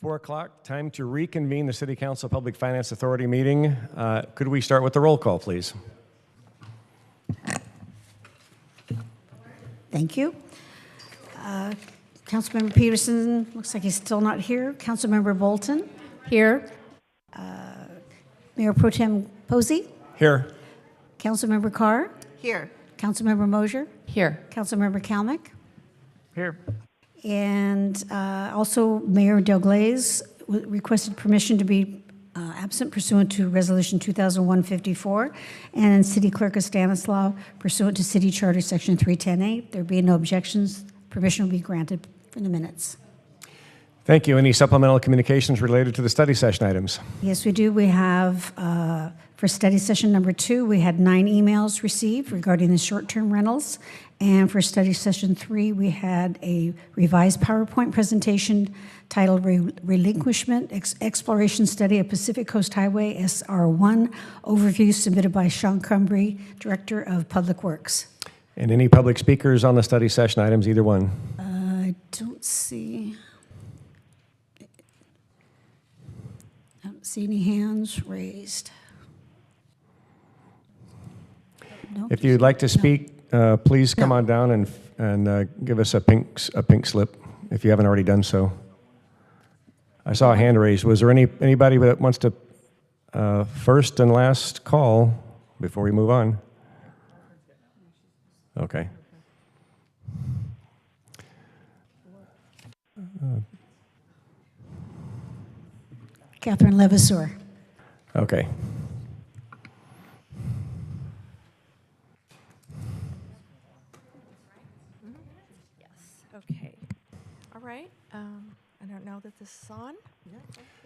4 o'clock, time to reconvene the City Council Public Finance Authority meeting. Could we start with the roll call, please? Thank you. Councilmember Peterson, looks like he's still not here. Councilmember Bolton? Here. Mayor Pro Tem Posey? Here. Councilmember Carr? Here. Councilmember Mosier? Here. Councilmember Kalnick? Here. And also Mayor Del Glaze requested permission to be absent pursuant to Resolution 2001-54, and City Clerk Stanislaw pursuant to City Charter Section 310A. There being no objections, permission will be granted for the minutes. Thank you. Any supplemental communications related to the study session items? Yes, we do. We have, for study session number 2, we had 9 emails received regarding the short-term rentals. And for study session 3, we had a revised PowerPoint presentation titled Relinquishment Exploration Study of Pacific Coast Highway SR1 Overview, submitted by Sean Cumbry, Director of Public Works. And any public speakers on the study session items, either one? I don't see any hands raised. Nope. If you'd like to speak, please come on down and give us a pink slip if you haven't already done so. I saw a hand raised. Was there anybody that wants to first and last call before we move on? Okay. Catherine Levasseur. Okay. Okay. All right. I don't know that this is on.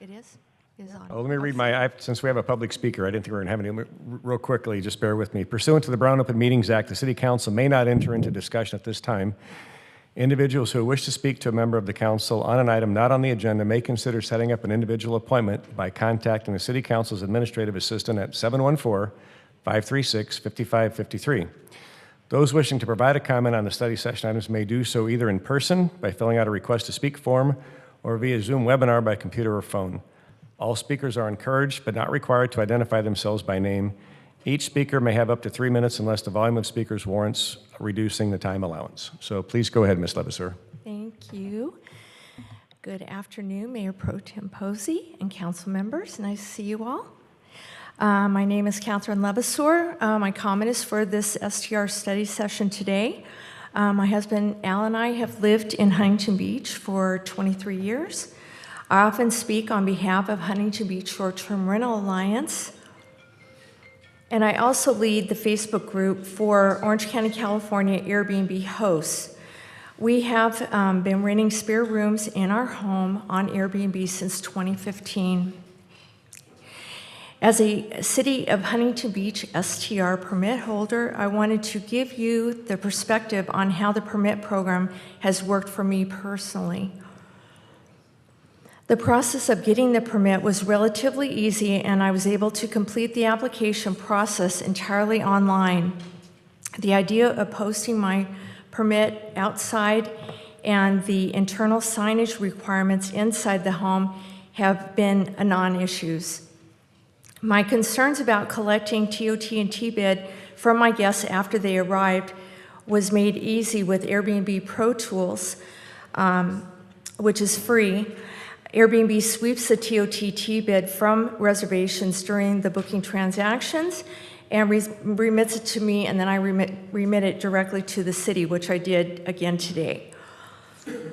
It is? It is on. Oh, let me read since we have a public speaker, I didn't think we were going to have any. Real quickly, just bear with me. Pursuant to the Brown Open Meetings Act, the City Council may not enter into discussion at this time. Individuals who wish to speak to a member of the council on an item not on the agenda may consider setting up an individual appointment by contacting the City Council's administrative assistant at 714-536-5553. Those wishing to provide a comment on the study session items may do so either in person by filling out a request to speak form or via Zoom webinar by computer or phone. All speakers are encouraged but not required to identify themselves by name. Each speaker may have up to 3 minutes unless the volume of speakers warrants reducing the time allowance. So please go ahead, Ms. Levasseur. Thank you. Good afternoon, Mayor Pro Tem Posey and council members. Nice to see you all. My name is Catherine Levasseur. My comment is for this STR study session today. My husband Al and I have lived in Huntington Beach for 23 years. I often speak on behalf of Huntington Beach Short-Term Rental Alliance, and I also lead the Facebook group for Orange County, California Airbnb hosts. We have been renting spare rooms in our home on Airbnb since 2015. As a City of Huntington Beach STR permit holder, I wanted to give you the perspective on how the permit program has worked for me personally. The process of getting the permit was relatively easy, and I was able to complete the application process entirely online. The idea of posting my permit outside and the internal signage requirements inside the home have been non-issues. My concerns about collecting TOT and TBID from my guests after they arrived was made easy with Airbnb Pro Tools, which is free. Airbnb sweeps the TOT TBID from reservations during the booking transactions and remits it to me, and then I remit it directly to the city, which I did again today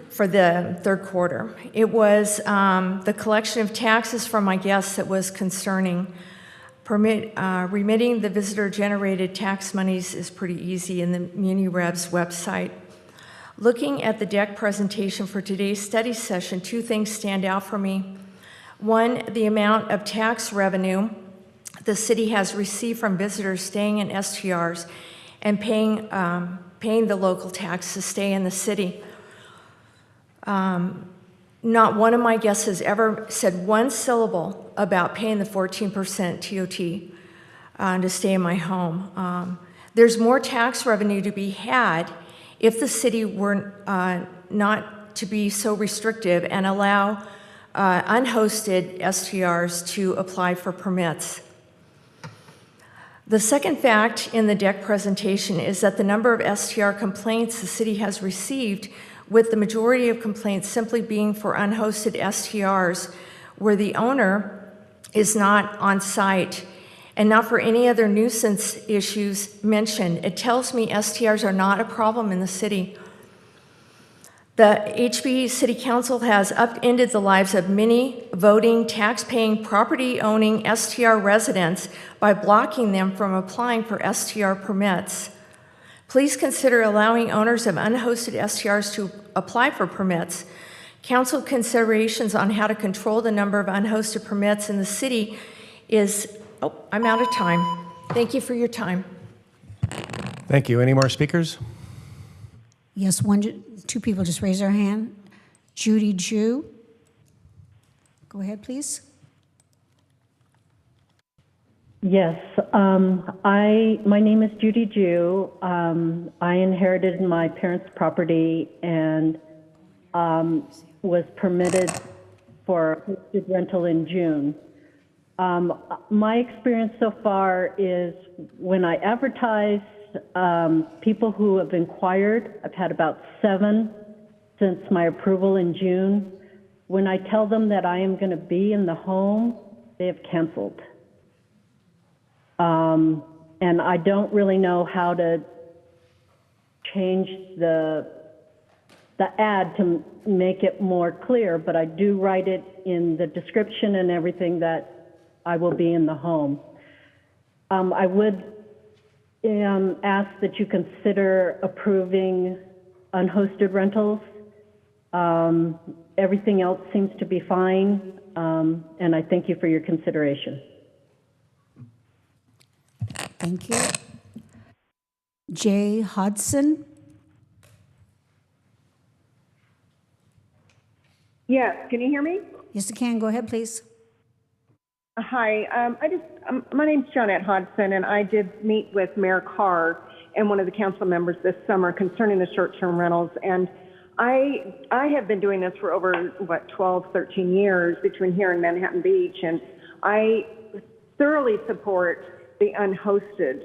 for the third quarter. It was the collection of taxes from my guests that was concerning. Remitting the visitor-generated tax monies is pretty easy in the MuniRev's website. Looking at the deck presentation for today's study session, 2 things stand out for me. One, the amount of tax revenue the city has received from visitors staying in STRs and paying the local tax to stay in the city. Not one of my guests has ever said one syllable about paying the 14% TOT to stay in my home. There's more tax revenue to be had if the city were not to be so restrictive and allow unhosted STRs to apply for permits. The second fact in the deck presentation is that the number of STR complaints the city has received, with the majority of complaints simply being for unhosted STRs where the owner is not on site and not for any other nuisance issues mentioned. It tells me STRs are not a problem in the city. The HB City Council has upended the lives of many voting, tax-paying, property-owning STR residents by blocking them from applying for STR permits. Please consider allowing owners of unhosted STRs to apply for permits. Council considerations on how to control the number of unhosted permits in the city is, I'm out of time. Thank you for your time. Thank you. Any more speakers? Yes, two people just raised their hand. Judy Jew. Go ahead, please. Yes, my name is Judy Jew. I inherited my parents' property and was permitted for hosted rental in June. My experience so far is when I advertise, people who have inquired, I've had about 7 since my approval in June. When I tell them that I am going to be in the home, they have canceled. And I don't really know how to change the ad to make it more clear, but I do write it in the description and everything that I will be in the home. I would ask that you consider approving unhosted rentals. Everything else seems to be fine, and I thank you for your consideration. Thank you. Jay Hodson. Yes, can you hear me? Yes, I can. Go ahead, please. Hi, my name's Joanette Hodson, and I did meet with Mayor Carr and one of the council members this summer concerning the short-term rentals. And I have been doing this for over, 12, 13 years between here and Manhattan Beach, and I thoroughly support the unhosted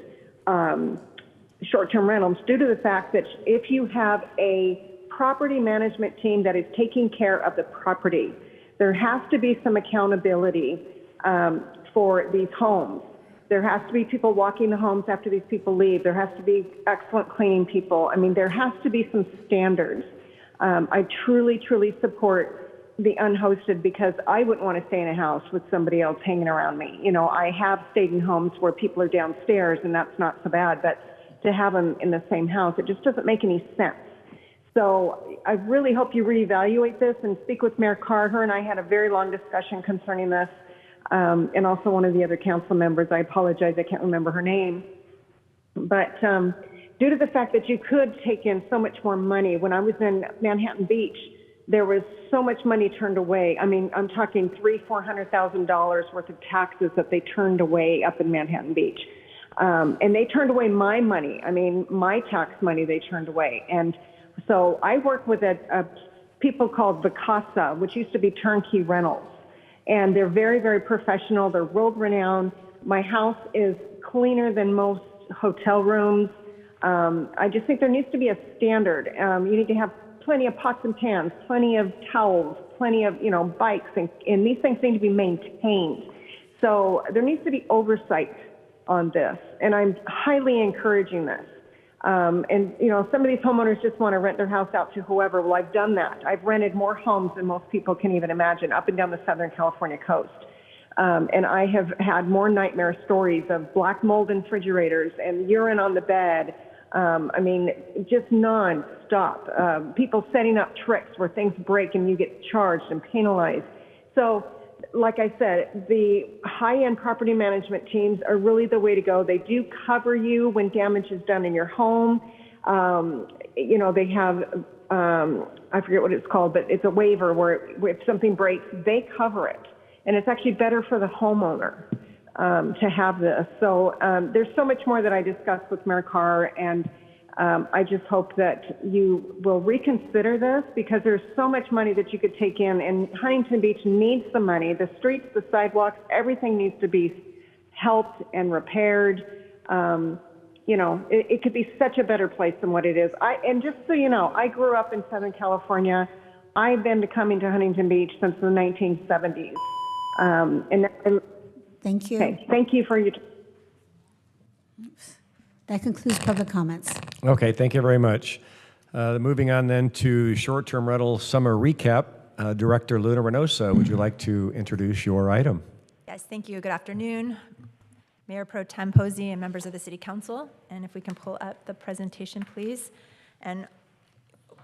short-term rentals due to the fact that if you have a property management team that is taking care of the property, there has to be some accountability for these homes. There has to be people walking the homes after these people leave. There has to be excellent cleaning people. I mean, there has to be some standards. I truly, truly support the unhosted because I wouldn't want to stay in a house with somebody else hanging around me. You know, I have stayed in homes where people are downstairs and that's not so bad, but to have them in the same house, it just doesn't make any sense. So I really hope you reevaluate this and speak with Mayor Carr. Her and I had a very long discussion concerning this, and also one of the other council members. I apologize, I can't remember her name. But due to the fact that you could take in so much more money, when I was in Manhattan Beach, there was so much money turned away. I mean, I'm talking $300,000-$400,000 worth of taxes that they turned away up in Manhattan Beach. And they turned away my money. I mean, my tax money they turned away. And so I work with a people called Vicasa, which used to be Turnkey Rentals. And they're very, very professional. They're world-renowned. My house is cleaner than most hotel rooms. I just think there needs to be a standard. You need to have plenty of pots and pans, plenty of towels, plenty of, bikes, and these things need to be maintained. So there needs to be oversight on this, and I'm highly encouraging this. And some of these homeowners just want to rent their house out to whoever. Well, I've done that. I've rented more homes than most people can even imagine up and down the Southern California coast. And I have had more nightmare stories of black mold in refrigerators and urine on the bed. Just non-stop. People setting up tricks where things break and you get charged and penalized. So, like I said, the high-end property management teams are really the way to go. They do cover you when damage is done in your home. They have, I forget what it's called, but it's a waiver where if something breaks, they cover it. And it's actually better for the homeowner to have this. So there's so much more that I discussed with Mayor Carr, and I just hope that you will reconsider this, because there's so much money that you could take in, and Huntington Beach needs the money. The streets, the sidewalks, everything needs to be helped and repaired. You know, it could be such a better place than what it is. And just so you know, I grew up in Southern California. I've been coming to Huntington Beach since the 1970s. Thank you. Okay, thank you for your. That concludes public comments. Okay, thank you very much. Moving on then to short-term rental summer recap. Director Luna Reynosa, would you like to introduce your item? Yes, thank you. Good afternoon, Mayor Pro Tem Posey and members of the City Council. And if we can pull up the presentation, please. And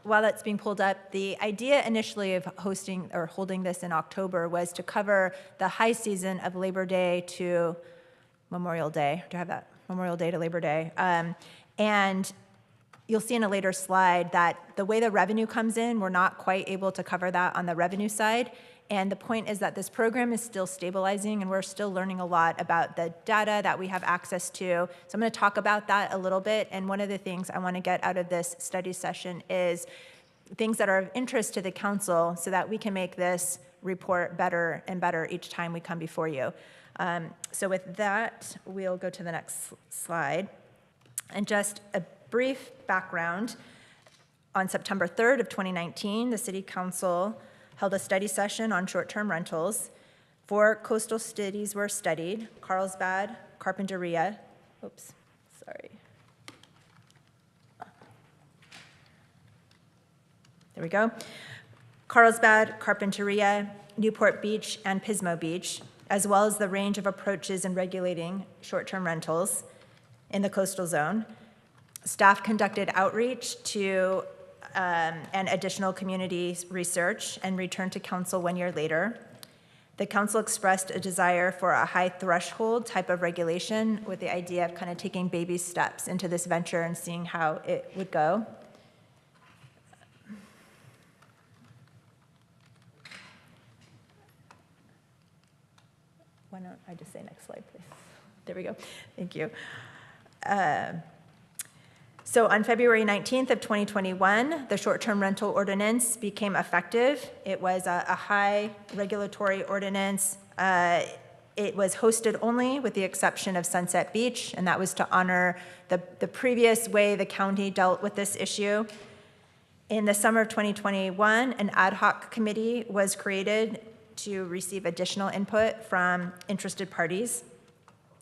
while that's being pulled up, the idea initially of hosting or holding this in October was to cover the high season of Labor Day to Memorial Day. Do I have that? Memorial Day to Labor Day. And you'll see in a later slide that the way the revenue comes in, we're not quite able to cover that on the revenue side. And the point is that this program is still stabilizing, and we're still learning a lot about the data that we have access to. So I'm going to talk about that a little bit. And one of the things I want to get out of this study session is things that are of interest to the council so that we can make this report better and better each time we come before you. So with that, we'll go to the next slide. And just a brief background. On September 3rd of 2019, the City Council held a study session on short-term rentals. 4 coastal cities were studied: Carlsbad, Carpinteria, there we go. Carlsbad, Carpinteria, Newport Beach, and Pismo Beach, as well as the range of approaches in regulating short-term rentals in the coastal zone. Staff conducted outreach to and additional community research and returned to council 1 year later. The council expressed a desire for a high threshold type of regulation with the idea of kind of taking baby steps into this venture and seeing how it would go. Why don't I just say next slide, please? There we go. Thank you. So on February 19th of 2021, the short-term rental ordinance became effective. It was a high regulatory ordinance. It was hosted only with the exception of Sunset Beach, and that was to honor the previous way the county dealt with this issue. In the summer of 2021, an ad hoc committee was created to receive additional input from interested parties.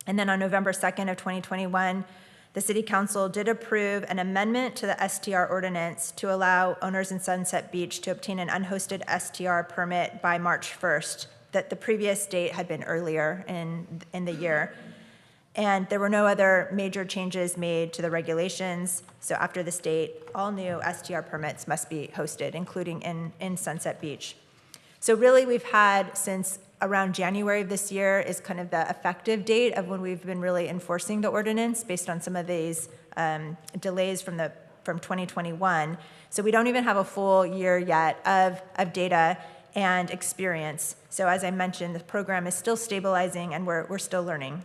And then on November 2nd of 2021, the City Council did approve an amendment to the STR ordinance to allow owners in Sunset Beach to obtain an unhosted STR permit by March 1st, that the previous date had been earlier in the year. And there were no other major changes made to the regulations. So after this date, all new STR permits must be hosted, including in Sunset Beach. So really, we've had since around January of this year is kind of the effective date of when we've been really enforcing the ordinance based on some of these delays from 2021. So we don't even have a full year yet of data and experience. So as I mentioned, the program is still stabilizing and we're still learning.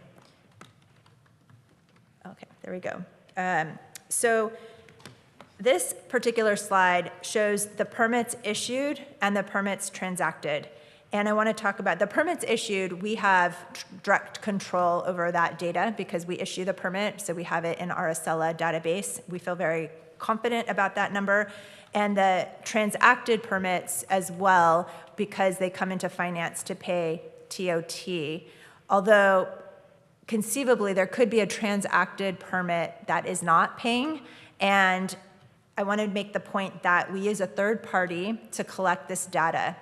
Okay, there we go. So this particular slide shows the permits issued and the permits transacted. And I want to talk about the permits issued. We have direct control over that data because we issue the permit, so we have it in our Acela database. We feel very confident about that number. And the transacted permits as well, because they come into finance to pay TOT. Although conceivably there could be a transacted permit that is not paying. And I want to make the point that we use a third party to collect this data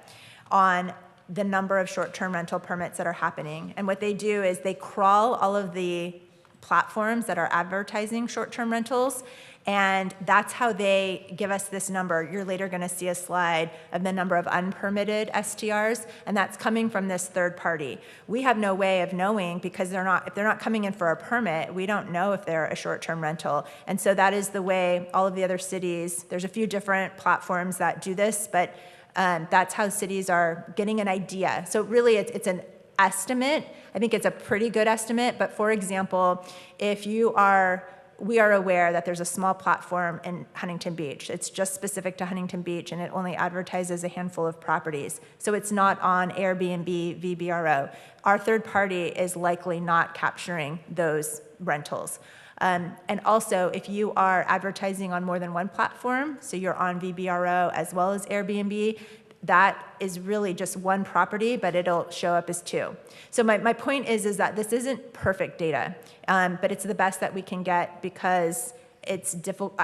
on the number of short-term rental permits that are happening. And what they do is they crawl all of the platforms that are advertising short-term rentals, and that's how they give us this number. You're later going to see a slide of the number of unpermitted STRs, and that's coming from this third party. We have no way of knowing because if they're not coming in for a permit, we don't know if they're a short-term rental. And so that is the way all of the other cities, there's a few different platforms that do this, but that's how cities are getting an idea. So really, it's an estimate. I think it's a pretty good estimate. But for example, if you are we are aware that there's a small platform in Huntington Beach. It's just specific to Huntington Beach, and it only advertises a handful of properties. So it's not on Airbnb, VBRO. Our third party is likely not capturing those rentals. And also, if you are advertising on more than one platform, so you're on VBRO as well as Airbnb, that is really just one property, but it'll show up as two. So my point is that this isn't perfect data, but it's the best that we can get because it's difficult.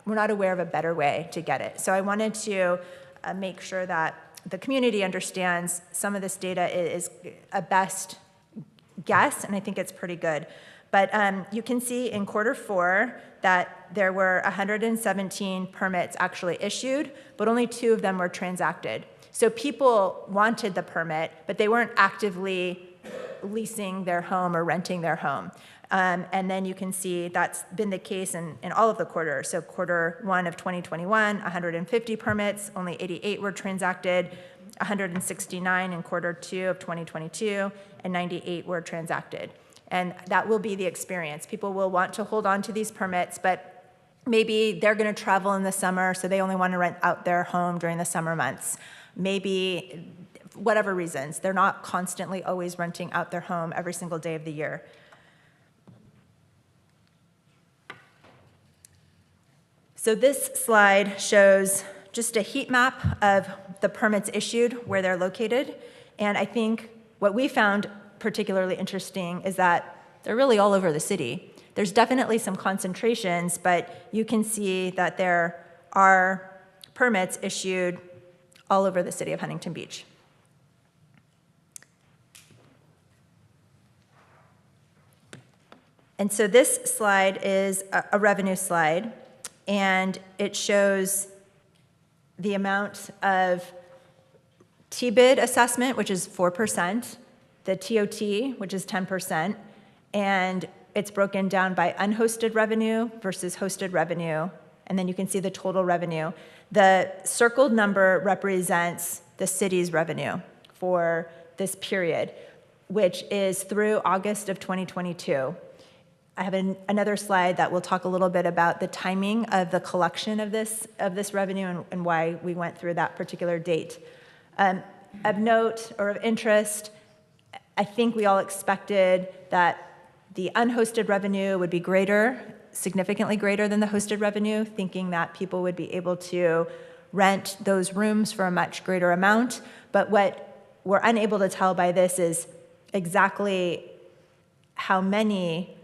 We're not aware of a better way to get it. So I wanted to make sure that the community understands some of this data is a best guess, and I think it's pretty good. But you can see in Q4 that there were 117 permits actually issued, but only 2 of them were transacted. So people wanted the permit, but they weren't actively leasing their home or renting their home. And then you can see that's been the case in all of the quarters. So Q1 of 2021, 150 permits, only 88 were transacted, 169 in Q2 of 2022, and 98 were transacted. And that will be the experience. People will want to hold on to these permits, but maybe they're going to travel in the summer, so they only want to rent out their home during the summer months. Maybe, whatever reasons, they're not constantly always renting out their home every single day of the year. So this slide shows just a heat map of the permits issued, where they're located. And I think what we found particularly interesting is that they're really all over the city. There's definitely some concentrations, but you can see that there are permits issued all over the city of Huntington Beach. And so this slide is a revenue slide, and it shows the amount of T-bid assessment, which is 4%, the TOT, which is 10%, and it's broken down by unhosted revenue versus hosted revenue, and then you can see the total revenue. The circled number represents the city's revenue for this period, which is through August of 2022. I have another slide that will talk a little bit about the timing of the collection of this revenue and why we went through that particular date. Of note or of interest, I think we all expected that the unhosted revenue would be greater, significantly greater than the hosted revenue, thinking that people would be able to rent those rooms for a much greater amount. But what we're unable to tell by this is exactly how many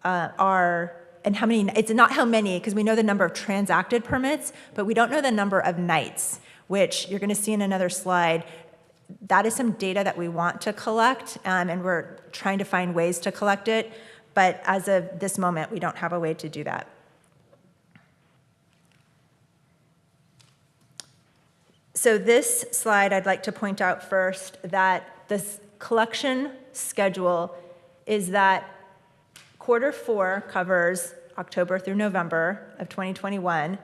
are, and how many, it's not how many, because we know the number of transacted permits, but we don't know the number of nights, which you're going to see in another slide. That is some data that we want to collect, and we're trying to find ways to collect it, but as of this moment, we don't have a way to do that. So this slide, I'd like to point out first that this collection schedule is that Q4 covers October through November of 2021,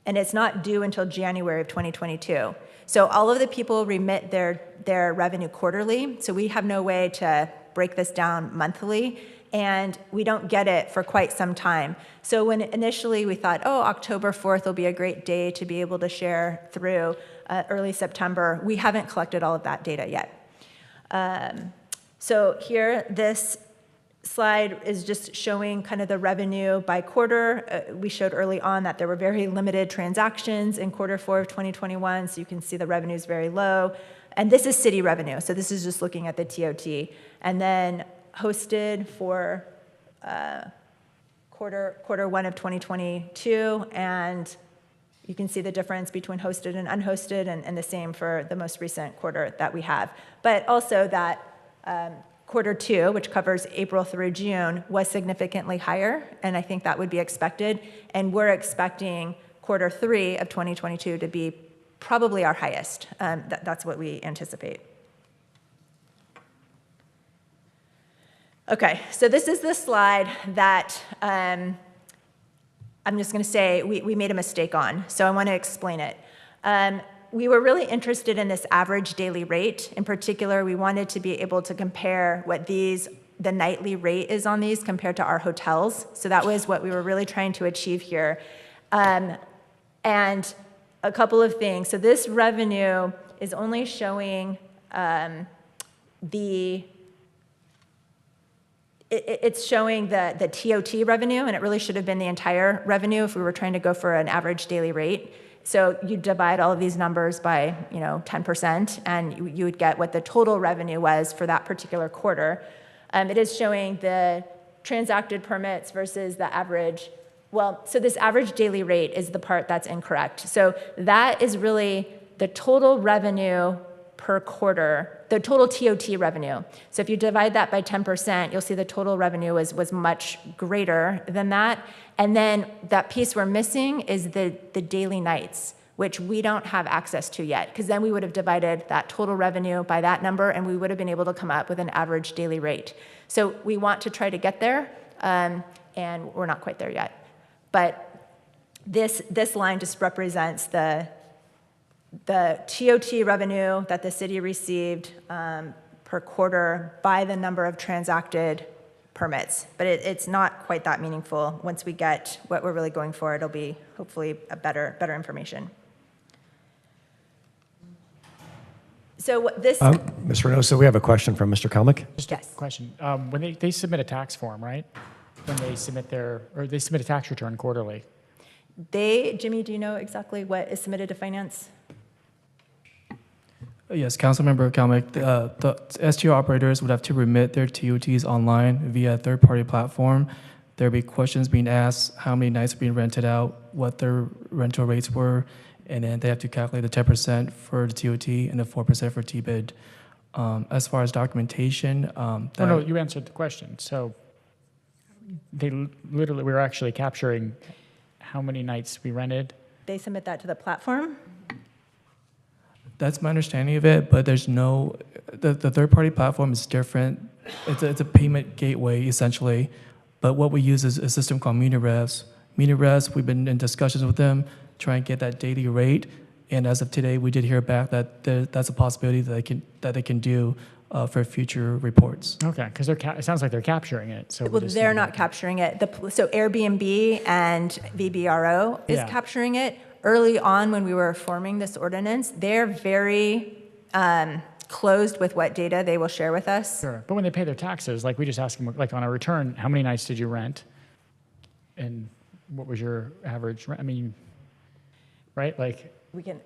and it's not due until January of 2022. So all of the people remit their revenue quarterly, so we have no way to break this down monthly, and we don't get it for quite some time. So when initially we thought, oh, October 4th will be a great day to be able to share through early September, we haven't collected all of that data yet. So here, this slide is just showing kind of the revenue by quarter. We showed early on that there were very limited transactions in Q4 of 2021, so you can see the revenue is very low. And this is city revenue, so this is just looking at the TOT. And then hosted for Q1 of 2022, and you can see the difference between hosted and unhosted, and the same for the most recent quarter that we have. But also that Q2, which covers April through June, was significantly higher, and I think that would be expected. And we're expecting Q3 of 2022 to be probably our highest. That's what we anticipate. Okay, so this is the slide that I'm just going to say we made a mistake on, so I want to explain it. We were really interested in this average daily rate. In particular, we wanted to be able to compare what these the nightly rate is on these compared to our hotels. So that was what we were really trying to achieve here. And a couple of things. So this revenue is only showing it's showing the TOT revenue, and it really should have been the entire revenue if we were trying to go for an average daily rate. So you divide all of these numbers by 10%, and you would get what the total revenue was for that particular quarter. It is showing the transacted permits versus the average. Well, so this average daily rate is the part that's incorrect. So that is really the total revenue per quarter, the total TOT revenue. So if you divide that by 10%, you'll see the total revenue was much greater than that. And then that piece we're missing is the daily nights, which we don't have access to yet, because then we would have divided that total revenue by that number, and we would have been able to come up with an average daily rate. So we want to try to get there, and we're not quite there yet. But this line just represents the TOT revenue that the city received per quarter by the number of transacted permits. But it's not quite that meaningful. Once we get what we're really going for, it'll be hopefully a better information. So this... Ms. Reynoso, we have a question from Mr. Kalmick. Just Yes. a question. When they submit a tax form, right? When they submit they submit a tax return quarterly. Jimmy, do you know exactly what is submitted to finance? Yes, Councilmember Kalmick, the STO operators would have to remit their TOTs online via a third-party platform. There'd be questions being asked, how many nights are being rented out, what their rental rates were, and then they have to calculate the 10% for the TOT and the 4% for TBID. As far as documentation, No, you answered the question. So we were actually capturing how many nights we rented. They submit that to the platform? That's my understanding of it, but there's no, the third-party platform is different. It's a payment gateway, essentially. But what we use is a system called MuniRevs. MuniRevs, we've been in discussions with them, trying to get that daily rate. And as of today, we did hear back that that's a possibility that they can do for future reports. Okay, because it sounds like they're capturing it. So Well, they're not capturing it. So Airbnb and VBRO is Yeah. capturing it. Early on when we were forming this ordinance, they're very closed with what data they will share with us. Sure, but when they pay their taxes, like we just ask them, like on a return, how many nights did you rent? And what was your average rent? I mean, right, like, We can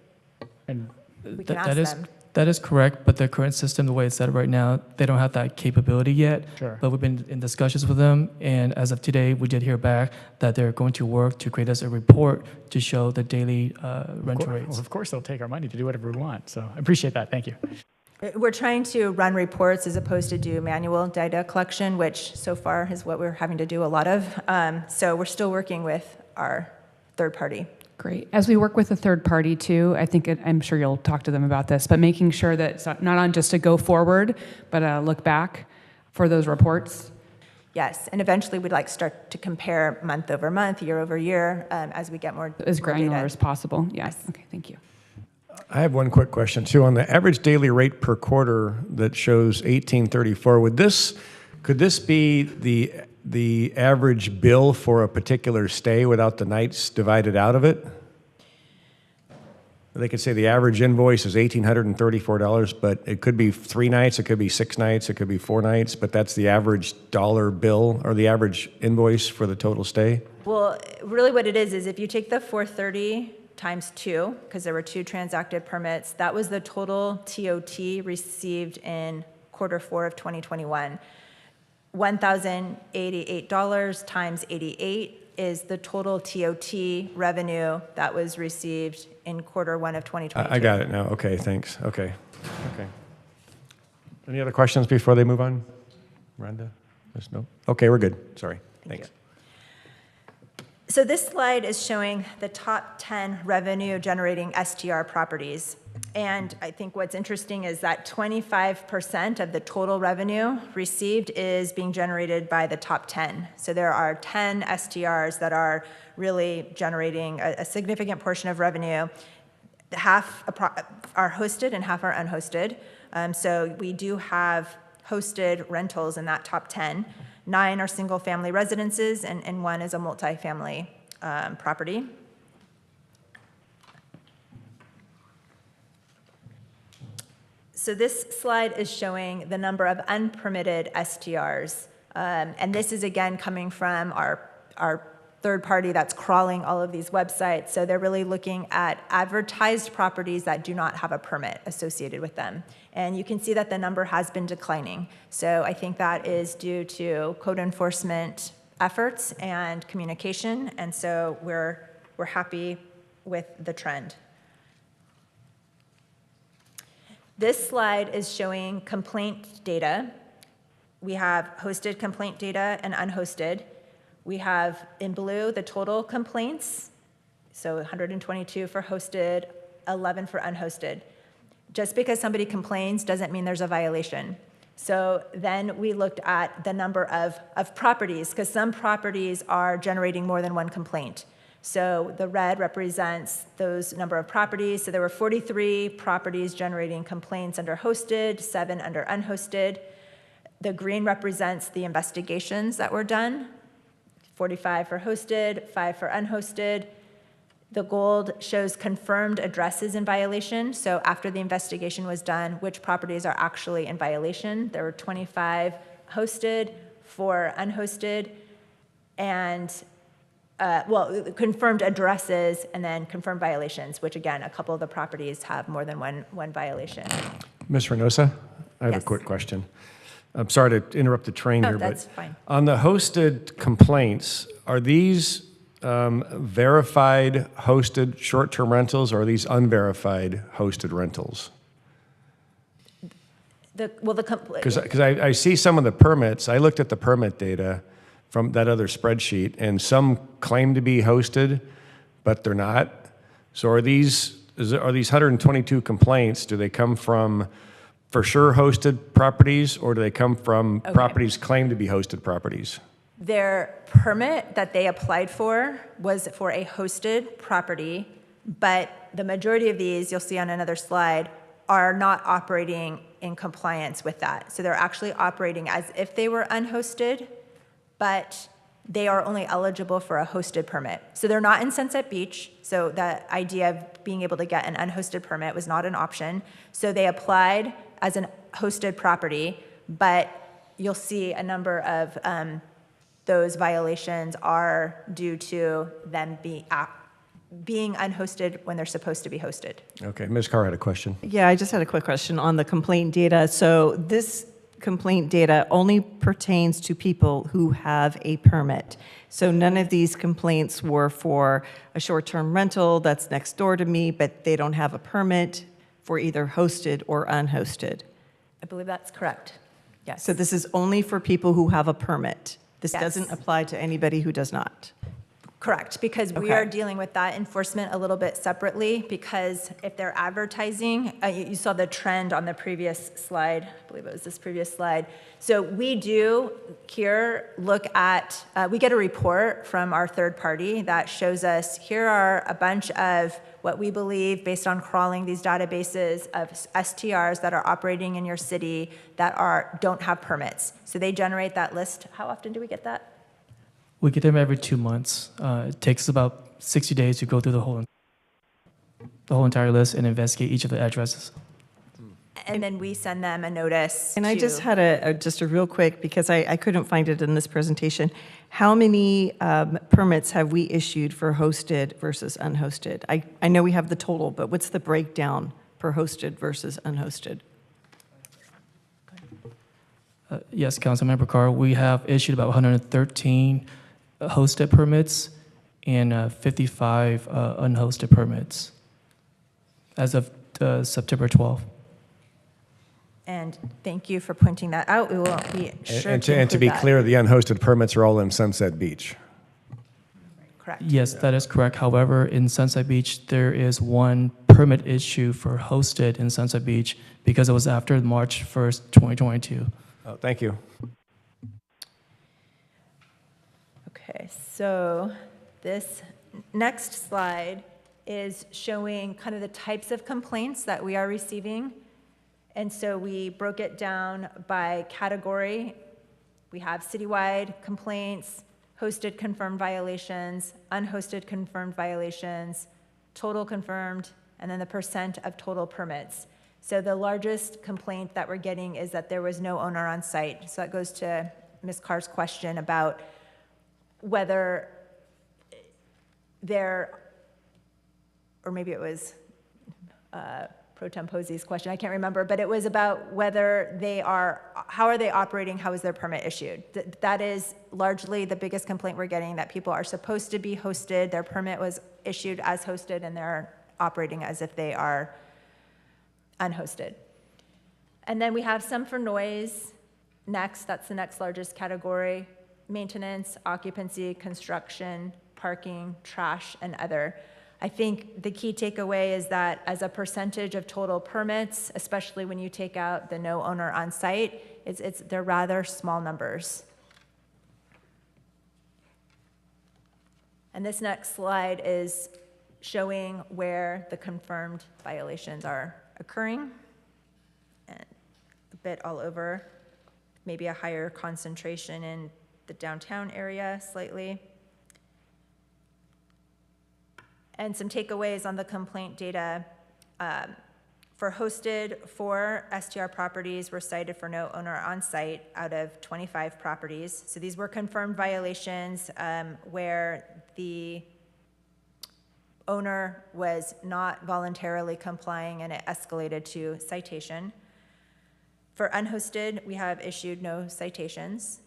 That ask is them. That is correct, but the current system, the way it's set up right now, they don't have that capability yet. Sure. But we've been in discussions with them, and as of today, we did hear back that they're going to work to create us a report to show the daily rental well, rates. of course they'll take our money to do whatever we want. So I appreciate that. Thank you. We're trying to run reports as opposed to do manual data collection, which so far is what we're having to do a lot of. So we're still working with our third party. Great. As we work with a third party too, I'm sure you'll talk to them about this, but making sure that it's not on just a go forward, but a look back for those reports. Yes, and eventually we'd like to start to compare month over month, year over year, as we get more As granular data. as possible. Yes. Okay, thank you. I have one quick question too. On the average daily rate per quarter that shows $18.34, could this be the average bill for a particular stay without the nights divided out of it? They could say the average invoice is $1,834, but it could be 3 nights, it could be 6 nights, it could be 4 nights, but that's the average dollar bill or the average invoice for the total stay? Well, really what it is if you take the 430 times 2, because there were 2 transacted permits, that was the total TOT received in quarter 4 of 2021. $1,088 times 88 is the total TOT revenue that was received in quarter 1 of 2022. I got it now. Okay, thanks. Okay. Any other questions before they move on? Rhonda? No? Okay, we're good. Sorry. Thanks. So this slide is showing the top 10 revenue generating STR properties. And I think what's interesting is that 25% of the total revenue received is being generated by the top 10. So there are 10 STRs that are really generating a significant portion of revenue. Half are hosted and half are unhosted. So we do have hosted rentals in that top 10. 9 are single-family residences, and 1 is a multifamily property. So this slide is showing the number of unpermitted STRs. And this is, again, coming from our third party that's crawling all of these websites. So they're really looking at advertised properties that do not have a permit associated with them. And you can see that the number has been declining. So I think that is due to code enforcement efforts and communication. And so we're happy with the trend. This slide is showing complaint data. We have hosted complaint data and unhosted. We have in blue the total complaints, so 122 for hosted, 11 for unhosted. Just because somebody complains doesn't mean there's a violation. So then we looked at the number of properties, because some properties are generating more than one complaint. So the red represents those number of properties. So there were 43 properties generating complaints under hosted, 7 under unhosted. The green represents the investigations that were done, 45 for hosted, 5 for unhosted. The gold shows confirmed addresses in violation. So after the investigation was done, which properties are actually in violation. There were 25 hosted, 4 unhosted, and confirmed addresses and then confirmed violations, which again, a couple of the properties have more than one violation. Ms. Reynosa, I have Yes. a quick question. I'm sorry to interrupt the train here, That's but fine. on the hosted complaints, are these verified hosted short-term rentals, or are these unverified hosted rentals? Because I see some of the permits. I looked at the permit data from that other spreadsheet, and some claim to be hosted, but they're not. So are these 122 complaints, do they come from for sure hosted properties, or do they come from properties claimed to be hosted properties? Their permit that they applied for was for a hosted property, but the majority of these, you'll see on another slide, are not operating in compliance with that. So they're actually operating as if they were unhosted, but they are only eligible for a hosted permit. So they're not in Sunset Beach, so the idea of being able to get an unhosted permit was not an option. So they applied as a hosted property, but you'll see a number of those violations are due to them being unhosted when they're supposed to be hosted. Okay, Ms. Carr had a question. Yeah, I just had a quick question on the complaint data. So this complaint data only pertains to people who have a permit. So none of these complaints were for a short-term rental that's next door to me, but they don't have a permit for either hosted or unhosted. I believe that's correct. Yes. So this is only for people who have a permit. This Yes. doesn't apply to anybody who does not. Correct, because we Okay. are dealing with that enforcement a little bit separately, because if they're advertising, you saw the trend on the previous slide, I believe it was this previous slide. So we do here look at, we get a report from our third party that shows us, here are a bunch of what we believe, based on crawling these databases, of STRs that are operating in your city that don't have permits. So they generate that list. How often do we get that? We get them every 2 months. It takes about 60 days to go through the whole entire list and investigate each of the addresses. And then we send them a notice. And I just to- had just a real quick, because I couldn't find it in this presentation. How many permits have we issued for hosted versus unhosted? I know we have the total, but what's the breakdown for hosted versus unhosted? Yes, Councilmember Carr, we have issued about 113 hosted permits and 55 unhosted permits as of September 12th. And thank you for pointing that out. We will be sure And to to be include that. clear, the unhosted permits are all in Sunset Beach. Correct. Yes, that is correct. However, in Sunset Beach, there is one permit issue for hosted in Sunset Beach because it was after March 1st, 2022. Oh, thank you. Okay, so this next slide is showing kind of the types of complaints that we are receiving. And so we broke it down by category. We have citywide complaints, hosted confirmed violations, unhosted confirmed violations, total confirmed, and then the percent of total permits. So the largest complaint that we're getting is that there was no owner on site. So that goes to Ms. Carr's question about whether there, or maybe it was Pro Tem Posey's question, I can't remember, but it was about whether how are they operating, how is their permit issued? That is largely the biggest complaint we're getting, that people are supposed to be hosted, their permit was issued as hosted, and they're operating as if they are unhosted. And then we have some for noise next, that's the next largest category, maintenance, occupancy, construction, parking, trash, and other. I think the key takeaway is that as a percentage of total permits, especially when you take out the no owner on site, they're rather small numbers. And this next slide is showing where the confirmed violations are occurring, and a bit all over, maybe a higher concentration in the downtown area slightly. And some takeaways on the complaint data. For hosted, 4 STR properties were cited for no owner on site out of 25 properties. So these were confirmed violations where the owner was not voluntarily complying and it escalated to citation. For unhosted, we have issued no citations.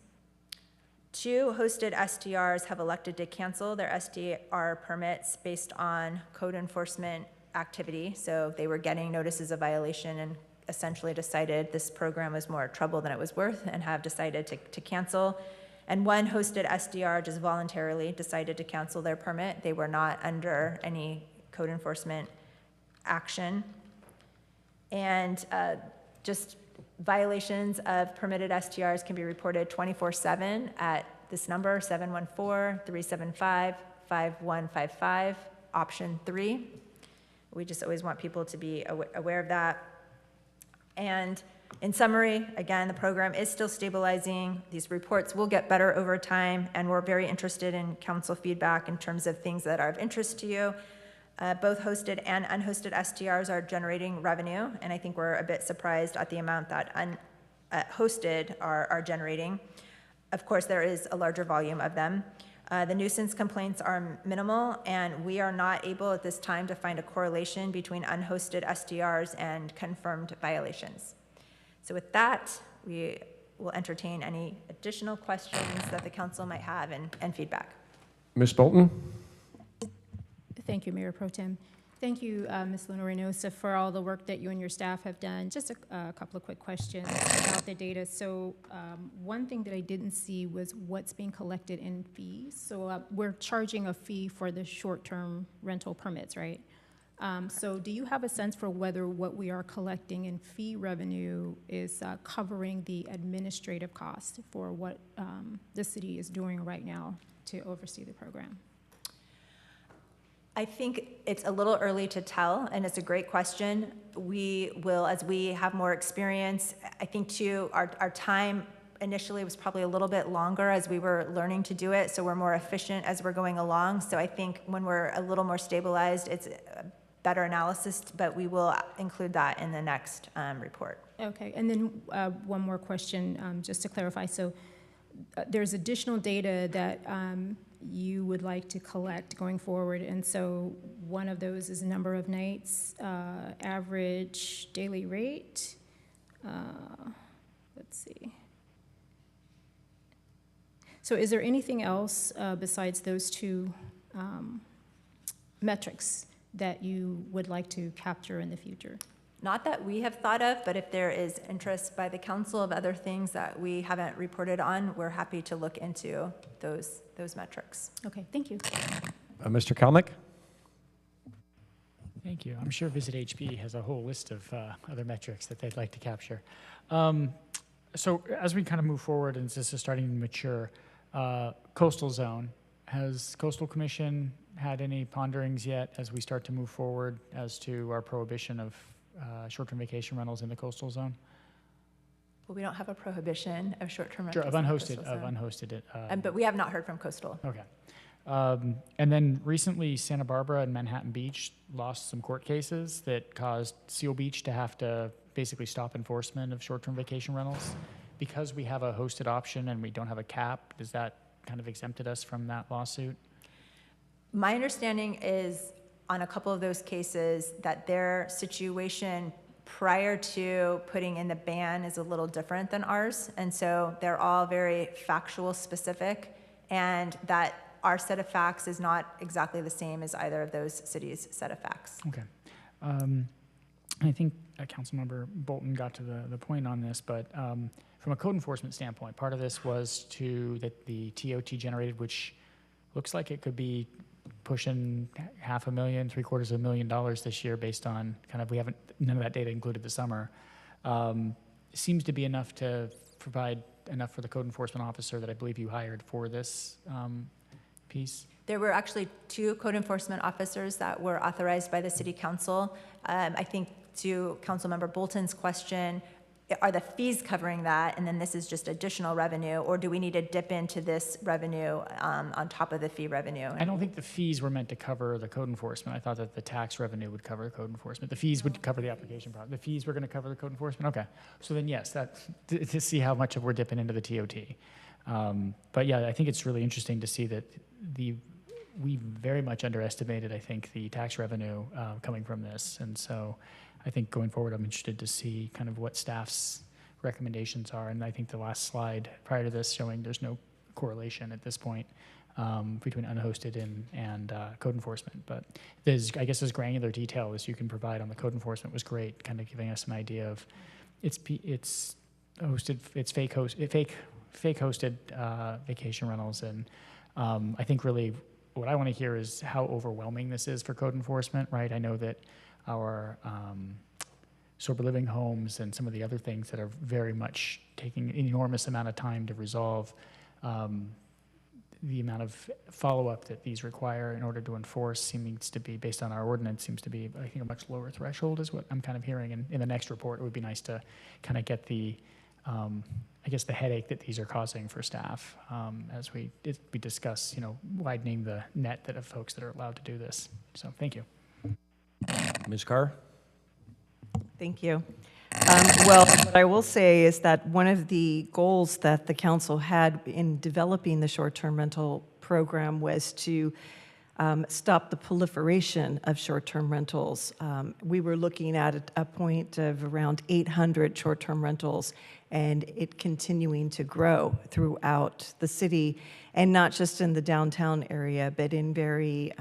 2 hosted STRs have elected to cancel their STR permits based on code enforcement activity. So they were getting notices of violation and essentially decided this program was more trouble than it was worth and have decided to cancel. And 1 hosted SDR just voluntarily decided to cancel their permit. They were not under any code enforcement action. And just violations of permitted STRs can be reported 24/7 at this number, 714-375-5155, option 3. We just always want people to be aware of that. And in summary, again, the program is still stabilizing. These reports will get better over time, and we're very interested in council feedback in terms of things that are of interest to you. Both hosted and unhosted STRs are generating revenue, and I think we're a bit surprised at the amount that hosted are generating. Of course, there is a larger volume of them. The nuisance complaints are minimal, and we are not able at this time to find a correlation between unhosted STRs and confirmed violations. So with that, we will entertain any additional questions that the council might have and feedback. Ms. Bolton? Thank you, Mayor Pro Tem. Thank you, Ms. Luna Reynosa, for all the work that you and your staff have done. Just a couple of quick questions about the data. So one thing that I didn't see was what's being collected in fees. So we're charging a fee for the short-term rental permits, right? So do you have a sense for whether what we are collecting in fee revenue is covering the administrative cost for what the city is doing right now to oversee the program? I think it's a little early to tell, and it's a great question. We will, as we have more experience, I think too, our time initially was probably a little bit longer as we were learning to do it, so we're more efficient as we're going along. So I think when we're a little more stabilized, it's a better analysis, but we will include that in the next report. Okay, and then one more question, just to clarify. So there's additional data that you would like to collect going forward, and so one of those is the number of nights, average daily rate. Let's see. So is there anything else besides those 2 metrics that you would like to capture in the future? Not that we have thought of, but if there is interest by the council of other things that we haven't reported on, we're happy to look into those metrics. Okay, thank you. Mr. Kalnick? Thank you. I'm sure Visit HB has a whole list of other metrics that they'd like to capture. So as we kind of move forward and this is starting to mature, coastal zone, has Coastal Commission had any ponderings yet as we start to move forward as to our prohibition of short-term vacation rentals in the coastal zone? Well, we don't have a prohibition of short-term Sure, rentals. of unhosted. But we have not heard from coastal. Okay. And then recently, Santa Barbara and Manhattan Beach lost some court cases that caused Seal Beach to have to basically stop enforcement of short-term vacation rentals. Because we have a hosted option and we don't have a cap, does that kind of exempted us from that lawsuit? My understanding is on a couple of those cases that their situation prior to putting in the ban is a little different than ours. And so they're all very factual specific, and that our set of facts is not exactly the same as either of those cities' set of facts. Okay. I think Councilmember Bolton got to the point on this, but from a code enforcement standpoint, part of this was that the TOT generated, which looks like it could be pushing $500,000, $750,000 this year based on none of that data included the summer. Seems to be enough to provide enough for the code enforcement officer that I believe you hired for this piece. There were actually 2 code enforcement officers that were authorized by the city council. I think to Councilmember Bolton's question, are the fees covering that, and then this is just additional revenue, or do we need to dip into this revenue on top of the fee revenue? I don't think the fees were meant to cover the code enforcement. I thought that the tax revenue would cover the code enforcement. The fees would cover the application process. The fees were going to cover the code enforcement? Okay. So then, yes, to see how much of we're dipping into the TOT. But yeah, I think it's really interesting to see that we very much underestimated, I think, the tax revenue coming from this. And so I think going forward, I'm interested to see kind of what staff's recommendations are. And I think the last slide prior to this showing there's no correlation at this point between unhosted and code enforcement. But I guess as granular detail as you can provide on the code enforcement was great, kind of giving us an idea of it's hosted, it's fake hosted vacation rentals. And I think really what I want to hear is how overwhelming this is for code enforcement, right? I know that our sober living homes and some of the other things that are very much taking an enormous amount of time to resolve, the amount of follow-up that these require in order to enforce seems to be, based on our ordinance, seems to be, I think, a much lower threshold is what I'm kind of hearing. And in the next report, it would be nice to kind of get the, I guess, the headache that these are causing for staff as we discuss, widening the net of folks that are allowed to do this. So thank you. Ms. Carr? Thank you. Well, what I will say is that one of the goals that the council had in developing the short-term rental program was to stop the proliferation of short-term rentals. We were looking at a point of around 800 short-term rentals, and it continuing to grow throughout the city, and not just in the downtown area, but in very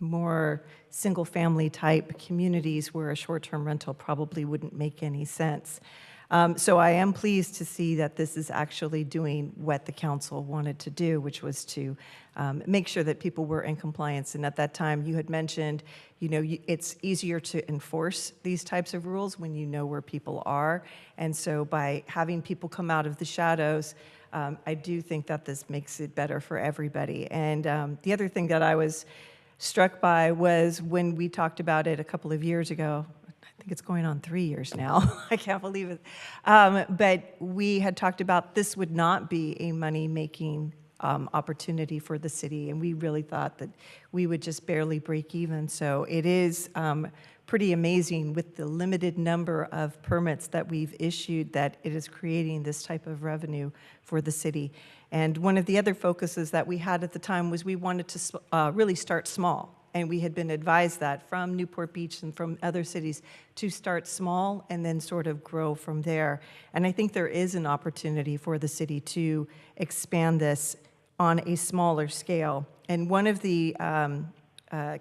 more single-family type communities where a short-term rental probably wouldn't make any sense. So I am pleased to see that this is actually doing what the council wanted to do, which was to make sure that people were in compliance. And at that time, you had mentioned, it's easier to enforce these types of rules when you know where people are. And so by having people come out of the shadows, I do think that this makes it better for everybody. And the other thing that I was struck by was when we talked about it a couple of years ago. I think it's going on 3 years now. I can't believe it. But we had talked about this would not be a money-making opportunity for the city, and we really thought that we would just barely break even. So it is pretty amazing with the limited number of permits that we've issued that it is creating this type of revenue for the city. And one of the other focuses that we had at the time was we wanted to really start small. And we had been advised that from Newport Beach and from other cities to start small and then sort of grow from there. And I think there is an opportunity for the city to expand this on a smaller scale. And one of the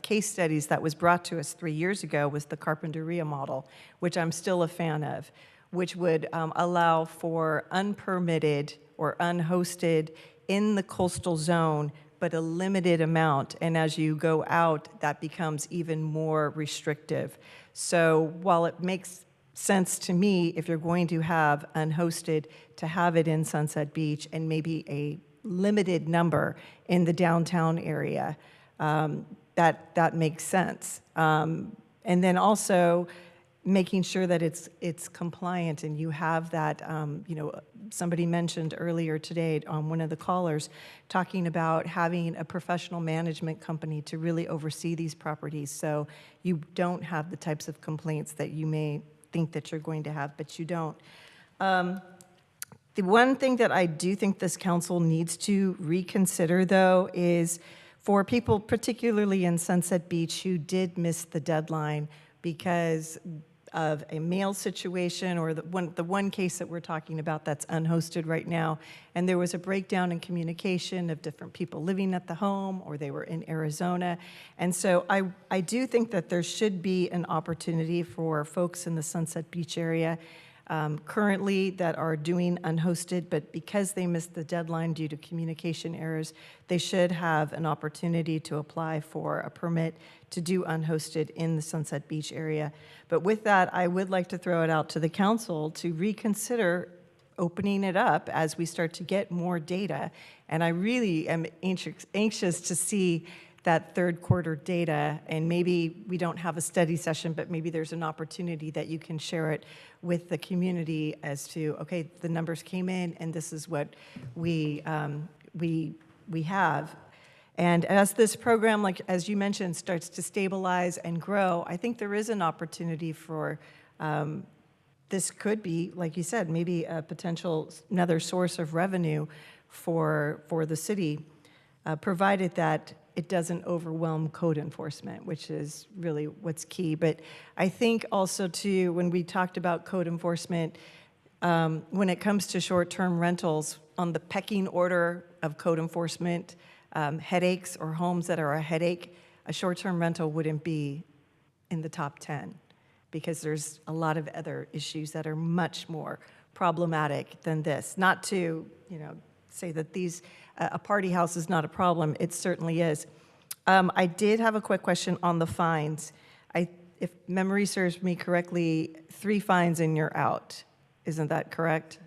case studies that was brought to us 3 years ago was the Carpinteria model, which I'm still a fan of, which would allow for unpermitted or unhosted in the coastal zone, but a limited amount. And as you go out, that becomes even more restrictive. So while it makes sense to me, if you're going to have unhosted, to have it in Sunset Beach and maybe a limited number in the downtown area, that makes sense. And then also, making sure that it's compliant, and you have that, somebody mentioned earlier today on one of the callers, talking about having a professional management company to really oversee these properties, so you don't have the types of complaints that you may think that you're going to have, but you don't. The one thing that I do think this council needs to reconsider, though, is for people, particularly in Sunset Beach, who did miss the deadline because of a mail situation, or the one case that we're talking about that's unhosted right now, and there was a breakdown in communication of different people living at the home, or they were in Arizona. And so I do think that there should be an opportunity for folks in the Sunset Beach area currently that are doing unhosted, but because they missed the deadline due to communication errors, they should have an opportunity to apply for a permit to do unhosted in the Sunset Beach area. But with that, I would like to throw it out to the council to reconsider opening it up as we start to get more data. And I really am anxious to see that third quarter data, and maybe we don't have a study session, but maybe there's an opportunity that you can share it with the community as to, okay, the numbers came in and this is what we have. And as this program, like as you mentioned, starts to stabilize and grow, I think there is an opportunity for this could be, like you said, maybe a potential another source of revenue for the city, provided that it doesn't overwhelm code enforcement, which is really what's key. But I think also too, when we talked about code enforcement, when it comes to short-term rentals, on the pecking order of code enforcement, headaches or homes that are a headache, a short-term rental wouldn't be in the top 10, because there's a lot of other issues that are much more problematic than this. Not to, say that a party house is not a problem. It certainly is. I did have a quick question on the fines. If memory serves me correctly, 3 fines and you're out. Isn't that correct?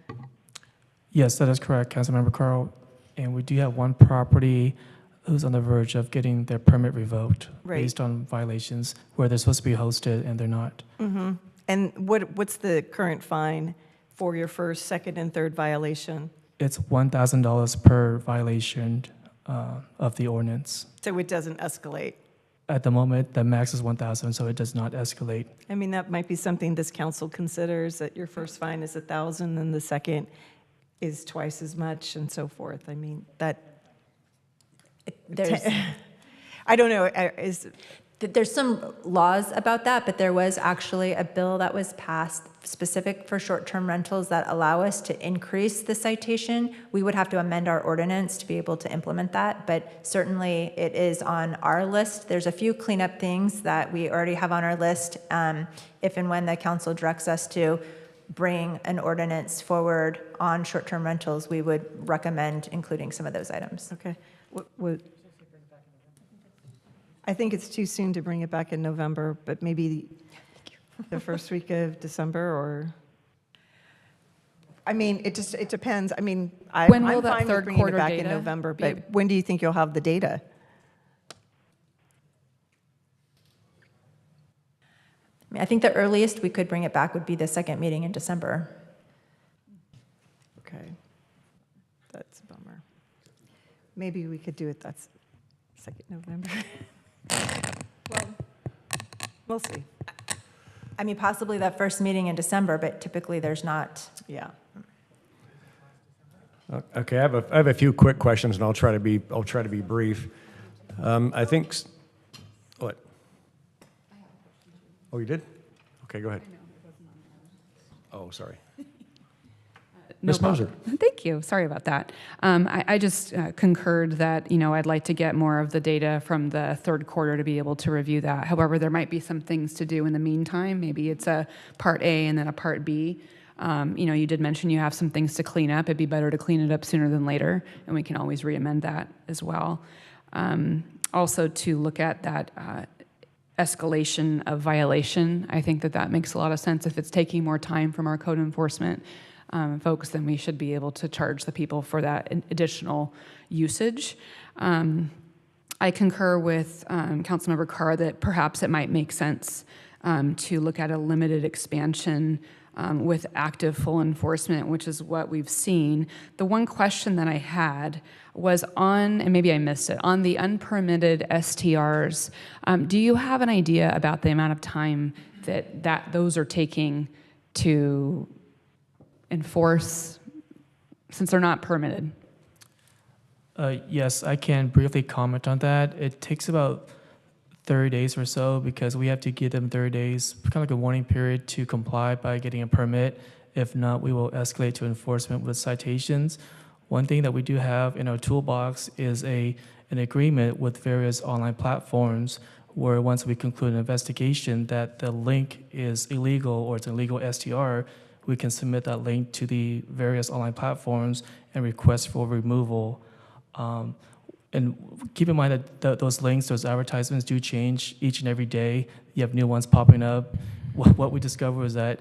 Yes, that is correct, Councilmember Carl. And we do have one property who's on the verge of getting their permit revoked based on violations where they're supposed to be hosted and they're not. Mm-hmm. And what's the current fine for your first, second, and third violation? It's $1,000 per violation of the ordinance. So it doesn't escalate? At the moment, the max is 1,000, so it does not escalate. I mean, that might be something this council considers, that your first fine is 1,000 and the second is twice as much and so forth. I mean, that... I don't know, There's some laws about that, but there was actually a bill that was passed specific for short-term rentals that allow us to increase the citation. We would have to amend our ordinance to be able to implement that, but certainly it is on our list. There's a few cleanup things that we already have on our list. If and when the council directs us to bring an ordinance forward on short-term rentals, we would recommend including some of those items. Okay. I think it's too soon to bring it back in November, but maybe the first week of December, or, I mean, it depends. I mean, When will I'm that fine with third bringing it quarter back in data November, be- but when do you think you'll have the data? I think the earliest we could bring it back would be the second meeting in December. Okay. That's a bummer. Maybe we could do it that's 2nd November. Well, we'll see. I mean, possibly that first meeting in December, but typically there's not. Yeah. Okay, I have a few quick questions, and I'll try to be brief. I think. What? Oh, you did? Okay, go ahead. Oh, sorry. No Ms. Moser. problem. Thank you. Sorry about that. I just concurred that, I'd like to get more of the data from the third quarter to be able to review that. However, there might be some things to do in the meantime. Maybe it's a part A and then a part B. You did mention you have some things to clean up. It'd be better to clean it up sooner than later, and we can always re-amend that as well. Also, to look at that escalation of violation, I think that makes a lot of sense. If it's taking more time from our code enforcement folks, then we should be able to charge the people for that additional usage. I concur with Councilmember Carr that perhaps it might make sense to look at a limited expansion with active full enforcement, which is what we've seen. The one question that I had was on, and maybe I missed it, on the unpermitted STRs. Do you have an idea about the amount of time that those are taking to enforce, since they're not permitted? Yes, I can briefly comment on that. It takes about 30 days or so because we have to give them 30 days, kind of like a warning period to comply by getting a permit. If not, we will escalate to enforcement with citations. One thing that we do have in our toolbox is an agreement with various online platforms where once we conclude an investigation that the link is illegal or it's an illegal STR, we can submit that link to the various online platforms and request for removal. And keep in mind that those links, those advertisements do change each and every day. You have new ones popping up. What we discovered was that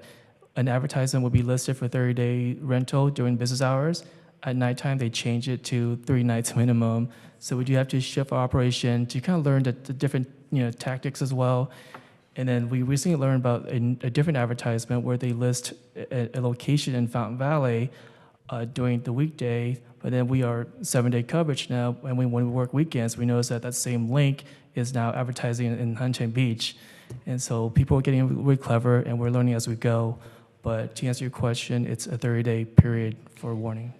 an advertisement would be listed for 30-day rental during business hours. At nighttime, they change it to 3 nights minimum. So we do have to shift our operation to kind of learn the different tactics as well. And then we recently learned about a different advertisement where they list a location in Fountain Valley during the weekday, but then we are 7-day coverage now, and when we work weekends, we notice that same link is now advertising in Huntington Beach. And so people are getting really clever, and we're learning as we go. But to answer your question, it's a 30-day period for warning.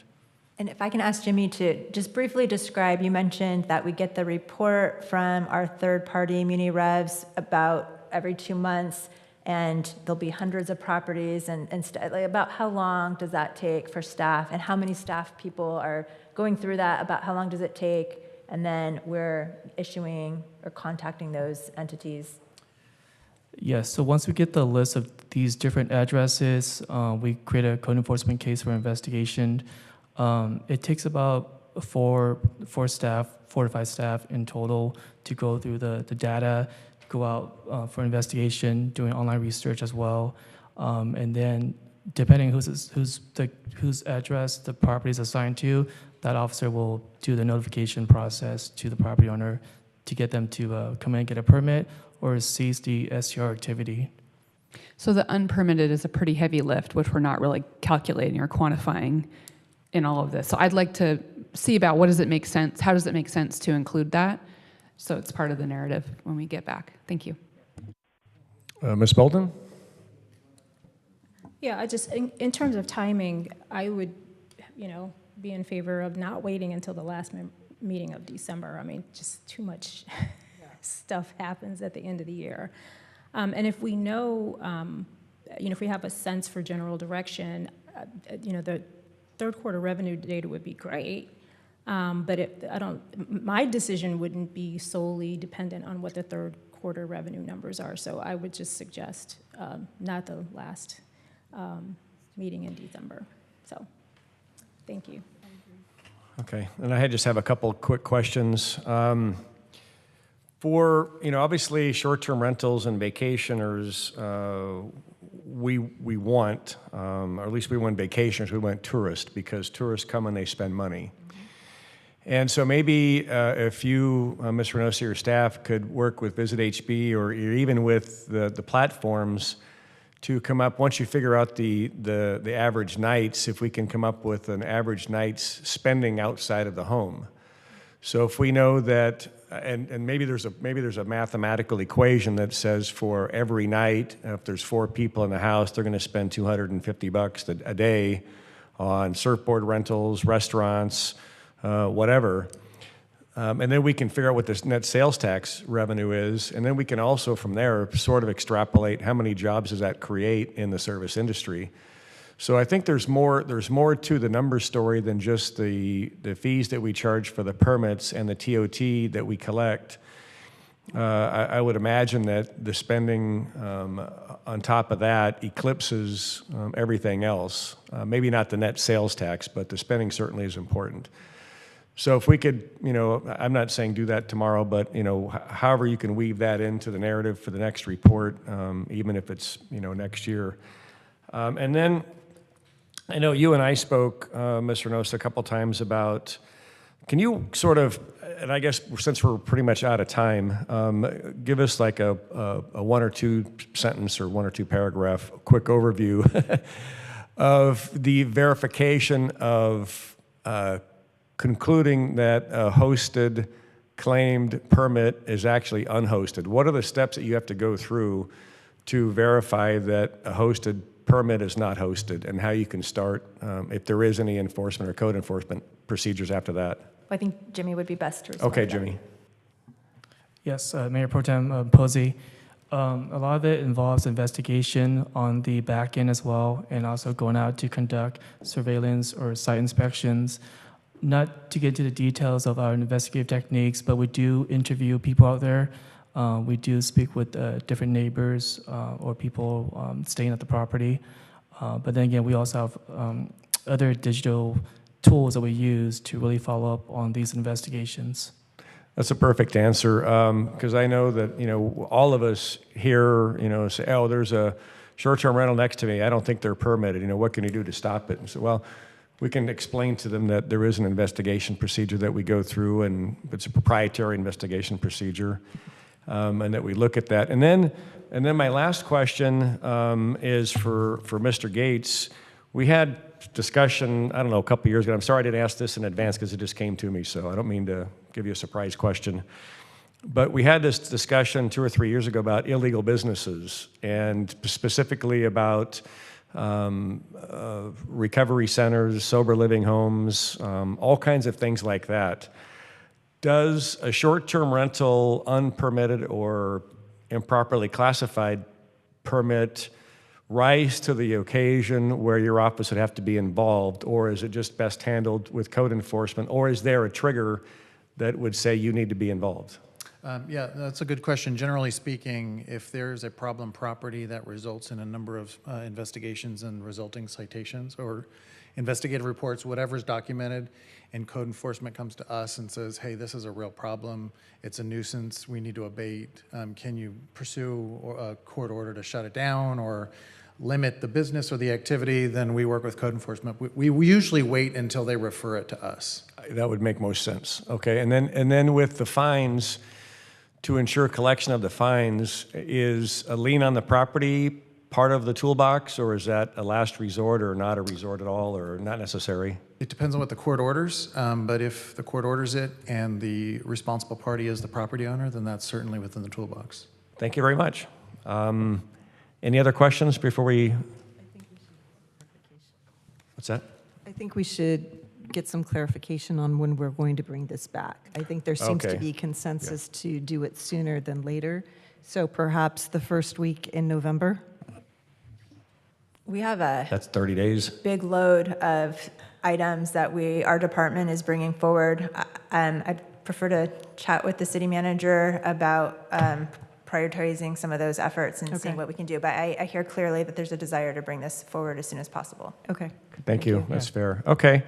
And if I can ask Jimmy to just briefly describe, you mentioned that we get the report from our third-party muni revs about every 2 months, and there'll be hundreds of properties, and like about how long does that take for staff, and how many staff people are going through that, about how long does it take, and then we're issuing or contacting those entities? Yes, so once we get the list of these different addresses, we create a code enforcement case for investigation. It takes about 4 to 5 staff in total to go through the data, go out for investigation, doing online research as well, and then depending whose address the property is assigned to, that officer will do the notification process to the property owner to get them to come in and get a permit or cease the STR activity. So the unpermitted is a pretty heavy lift, which we're not really calculating or quantifying in all of this. So I'd like to see about how does it make sense to include that, so it's part of the narrative when we get back. Thank you. Ms. Bolton? Yeah, I just, in terms of timing, I would, be in favor of not waiting until the last meeting of December. I mean, just too much stuff happens at the end of the year. And if we know, if we have a sense for general direction, the third quarter revenue data would be great. But my decision wouldn't be solely dependent on what the third quarter revenue numbers are. So I would just suggest not the last meeting in December. So, thank you. Okay, and I just have a couple quick questions. For, obviously short-term rentals and vacationers, we want, or at least we want vacationers, we want tourists, because tourists come and they spend money. And so maybe if you, Ms. Reynosa, your staff could work with Visit HB or even with the platforms to come up, once you figure out the average nights, if we can come up with an average night's spending outside of the home. So if we know that, and maybe there's a mathematical equation that says for every night, if there's 4 people in the house, they're going to spend $250 a day on surfboard rentals, restaurants, whatever. And then we can figure out what this net sales tax revenue is, and then we can also from there sort of extrapolate how many jobs does that create in the service industry. So I think there's more to the number story than just the fees that we charge for the permits and the TOT that we collect. I would imagine that the spending on top of that eclipses everything else. Maybe not the net sales tax, but the spending certainly is important. So if we could, I'm not saying do that tomorrow, but, however you can weave that into the narrative for the next report, even if it's, next year. And then I know you and I spoke, Mr. Reynosa, a couple times about Can you sort of, and I guess since we're pretty much out of time, give us like a one or two sentence or one or two paragraph quick overview of the verification of concluding that a hosted claimed permit is actually unhosted? What are the steps that you have to go through to verify that a hosted permit is not hosted, and how you can start, if there is any enforcement or code enforcement procedures after that? I think Jimmy would be best to respond. Okay, to that. Jimmy. Yes, Mayor Pro Tem Posey. A lot of it involves investigation on the back end as well, and also going out to conduct surveillance or site inspections. Not to get into the details of our investigative techniques, but we do interview people out there. We do speak with different neighbors or people staying at the property. But then again, we also have other digital tools that we use to really follow up on these investigations. That's a perfect answer, because I know that, all of us here, say, oh, there's a short-term rental next to me. I don't think they're permitted. What can you do to stop it? And so, well, we can explain to them that there is an investigation procedure that we go through, and it's a proprietary investigation procedure, and that we look at that. And then my last question is for Mr. Gates. We had discussion, I don't know, a couple years ago. I'm sorry I didn't ask this in advance because it just came to me, so I don't mean to give you a surprise question. But we had this discussion 2 or 3 years ago about illegal businesses, and specifically about recovery centers, sober living homes, all kinds of things like that. Does a short-term rental unpermitted or improperly classified permit rise to the occasion where your office would have to be involved, or is it just best handled with code enforcement, or is there a trigger that would say you need to be involved? Yeah, that's a good question. Generally speaking, if there's a problem property that results in a number of investigations and resulting citations or investigative reports, whatever's documented, and code enforcement comes to us and says, hey, this is a real problem, it's a nuisance, we need to abate, can you pursue a court order to shut it down or limit the business or the activity, then we work with code enforcement. We usually wait until they refer it to us. That would make most sense. Okay, and then with the fines, to ensure collection of the fines, is a lien on the property part of the toolbox, or is that a last resort or not a resort at all, or not necessary? It depends on what the court orders, but if the court orders it and the responsible party is the property owner, then that's certainly within the toolbox. Thank you very much. Any other questions before we? What's that? I think we should get some clarification on when we're going to bring this back. I think there seems to Okay. be consensus to do it sooner than later. So perhaps the first week in November? We have a That's 30 days. big load of items that our department is bringing forward. I'd prefer to chat with the city manager about prioritizing some of those efforts and seeing what we can do. But I hear clearly that there's a desire to bring this forward as soon as possible. Okay. Thank you. That's fair. Okay.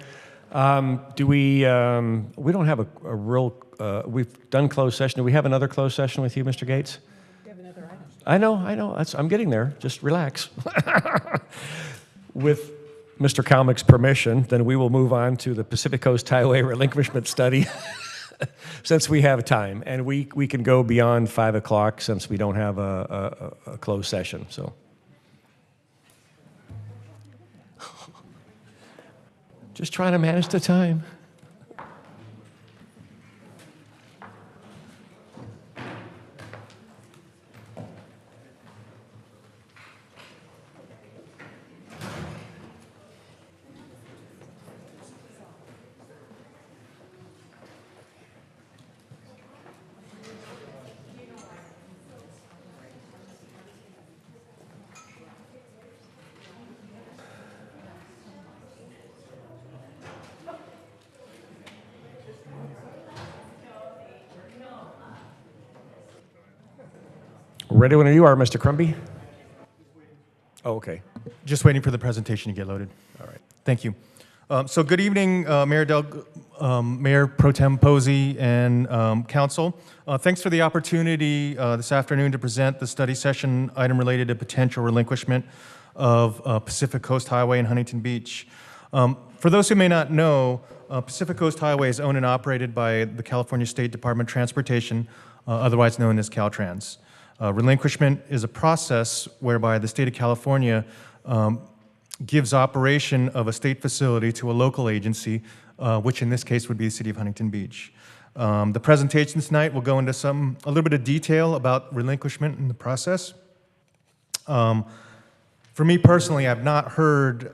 Do we don't have a real, we've done closed session. Do we have another closed session with you, Mr. Gates? We have another item. I know. I'm getting there. Just relax. With Mr. Kalmick's permission, then we will move on to the Pacific Coast Highway relinquishment study, since we have time. And we can go beyond 5 o'clock since we don't have a closed session, so. Just trying to manage the time. Ready when you are, Mr. Crumby. Oh, okay. Just waiting for the presentation to get loaded. All right. Thank you. So good evening, Mayor Pro Tem Posey and Council. Thanks for the opportunity this afternoon to present the study session item related to potential relinquishment of Pacific Coast Highway in Huntington Beach. For those who may not know, Pacific Coast Highway is owned and operated by the California State Department of Transportation, otherwise known as Caltrans. Relinquishment is a process whereby the state of California gives operation of a state facility to a local agency, which in this case would be the city of Huntington Beach. The presentation tonight will go into a little bit of detail about relinquishment in the process. For me personally, I've not heard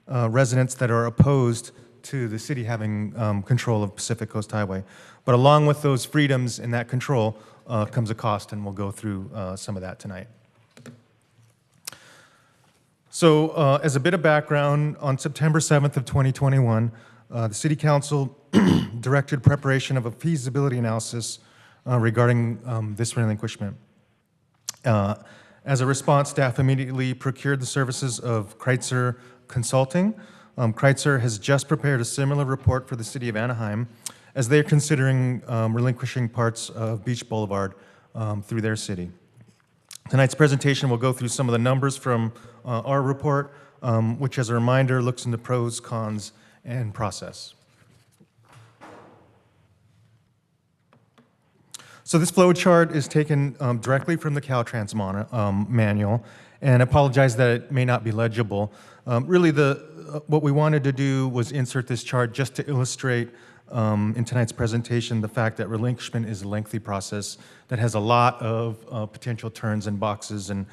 residents that are opposed to the city having control of Pacific Coast Highway. But along with those freedoms and that control comes a cost, and we'll go through some of that tonight. So as a bit of background, on September 7th of 2021, the City Council directed preparation of a feasibility analysis regarding this relinquishment. As a response, staff immediately procured the services of Kreitzer Consulting. Kreitzer has just prepared a similar report for the City of Anaheim as they're considering relinquishing parts of Beach Boulevard through their city. Tonight's presentation will go through some of the numbers from our report, which, as a reminder, looks into pros, cons, and process. So this flow chart is taken directly from the Caltrans manual, and I apologize that it may not be legible. Really, what we wanted to do was insert this chart just to illustrate in tonight's presentation the fact that relinquishment is a lengthy process that has a lot of potential turns and boxes and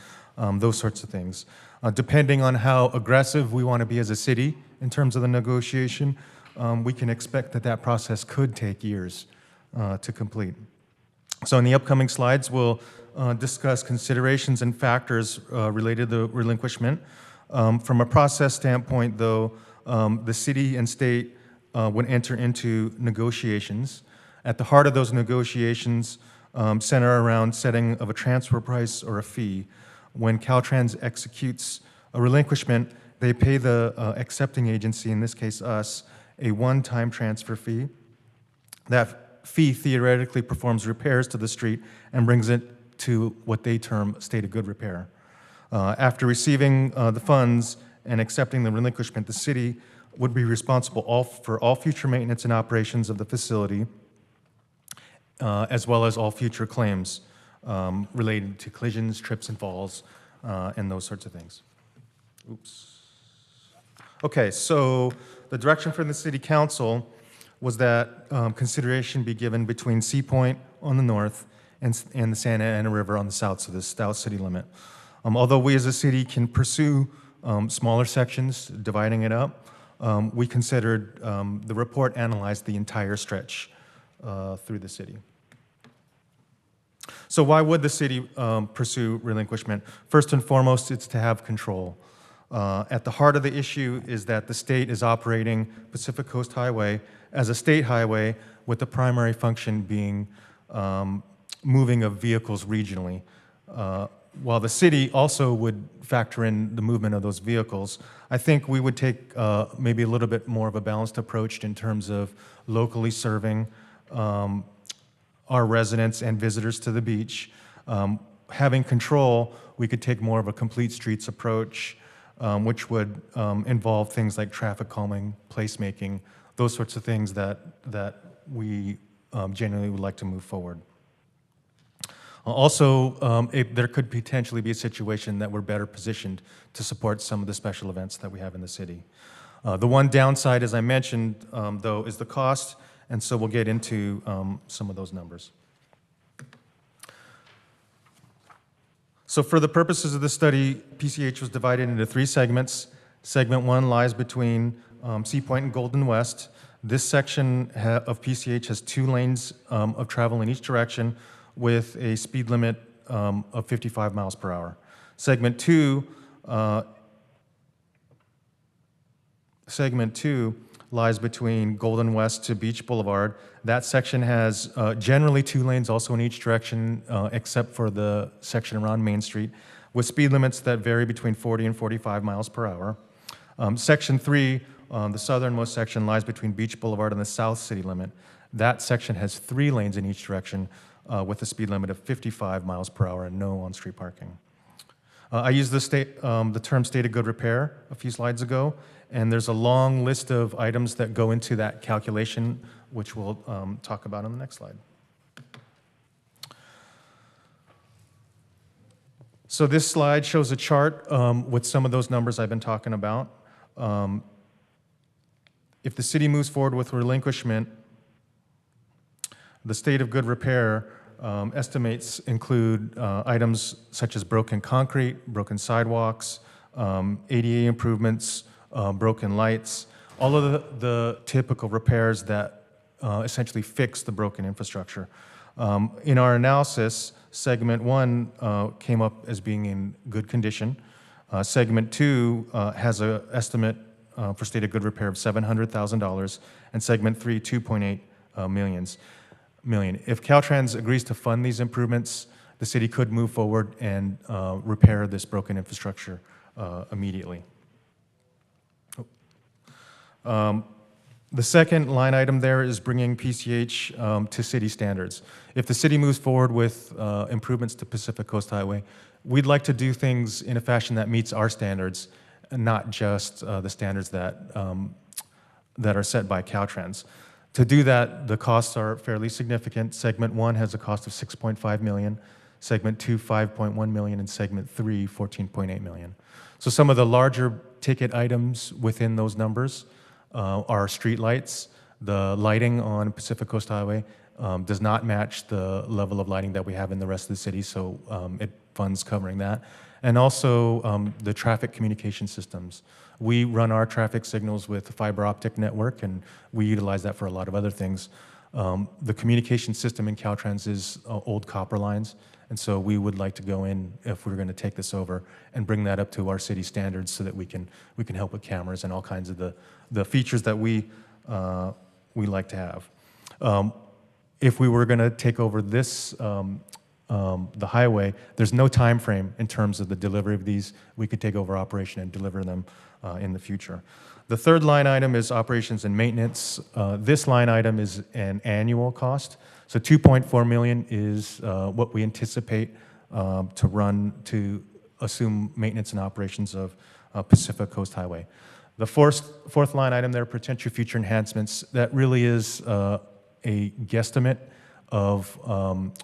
those sorts of things. Depending on how aggressive we want to be as a city in terms of the negotiation, we can expect that that process could take years to complete. So in the upcoming slides, we'll discuss considerations and factors related to relinquishment. From a process standpoint, though, the city and state would enter into negotiations. At the heart of those negotiations center around setting of a transfer price or a fee. When Caltrans executes a relinquishment, they pay the accepting agency, in this case us, a one-time transfer fee. That fee theoretically performs repairs to the street and brings it to what they term state of good repair. After receiving the funds and accepting the relinquishment, the city would be responsible for all future maintenance and operations of the facility, as well as all future claims related to collisions, trips and falls, and those sorts of things. Oops. Okay, so the direction from the City Council was that consideration be given between Sea Point on the north and the Santa Ana River on the south, so the south city limit. Although we as a city can pursue smaller sections, dividing it up, we considered the report analyzed the entire stretch through the city. So why would the city pursue relinquishment? First and foremost, it's to have control. At the heart of the issue is that the state is operating Pacific Coast Highway as a state highway with the primary function being moving of vehicles regionally. While the city also would factor in the movement of those vehicles, I think we would take maybe a little bit more of a balanced approach in terms of locally serving our residents and visitors to the beach. Having control, we could take more of a complete streets approach, which would involve things like traffic calming, placemaking, those sorts of things that we generally would like to move forward. Also, there could potentially be a situation that we're better positioned to support some of the special events that we have in the city. The one downside, as I mentioned, though, is the cost, and so we'll get into some of those numbers. So for the purposes of the study, PCH was divided into 3 segments. Segment 1 lies between Sea Point and Golden West. This section of PCH has 2 lanes of travel in each direction with a speed limit of 55 miles per hour. Segment 2 lies between Golden West to Beach Boulevard. That section has generally 2 lanes also in each direction, except for the section around Main Street, with speed limits that vary between 40 and 45 miles per hour. Section 3, the southernmost section, lies between Beach Boulevard and the south city limit. That section has 3 lanes in each direction with a speed limit of 55 miles per hour and no on-street parking. I used the term state of good repair a few slides ago, and there's a long list of items that go into that calculation, which we'll talk about on the next slide. So this slide shows a chart with some of those numbers I've been talking about. If the city moves forward with relinquishment, the state of good repair estimates include items such as broken concrete, broken sidewalks, ADA improvements, broken lights, all of the typical repairs that essentially fix the broken infrastructure. In our analysis, segment 1 came up as being in good condition. Segment 2 has an estimate for state of good repair of $700,000, and segment 3, 2.8 million. If Caltrans agrees to fund these improvements, the city could move forward and repair this broken infrastructure immediately. The second line item there is bringing PCH to city standards. If the city moves forward with improvements to Pacific Coast Highway, we'd like to do things in a fashion that meets our standards, and not just the standards that are set by Caltrans. To do that, the costs are fairly significant. Segment 1 has a cost of $6.5 million, segment 2, $5.1 million, and segment 3, $14.8 million. So some of the larger ticket items within those numbers are street lights. The lighting on Pacific Coast Highway does not match the level of lighting that we have in the rest of the city, so it funds covering that. And also the traffic communication systems. We run our traffic signals with a fiber optic network, and we utilize that for a lot of other things. The communication system in Caltrans is old copper lines, and so we would like to go in, if we're going to take this over, and bring that up to our city standards so that we can help with cameras and all kinds of the features that we like to have. If we were going to take over this, the highway, there's no time frame in terms of the delivery of these. We could take over operation and deliver them in the future. The third line item is operations and maintenance. This line item is an annual cost. So $2.4 million is what we anticipate to assume maintenance and operations of Pacific Coast Highway. The fourth line item there, potential future enhancements, that really is a guesstimate of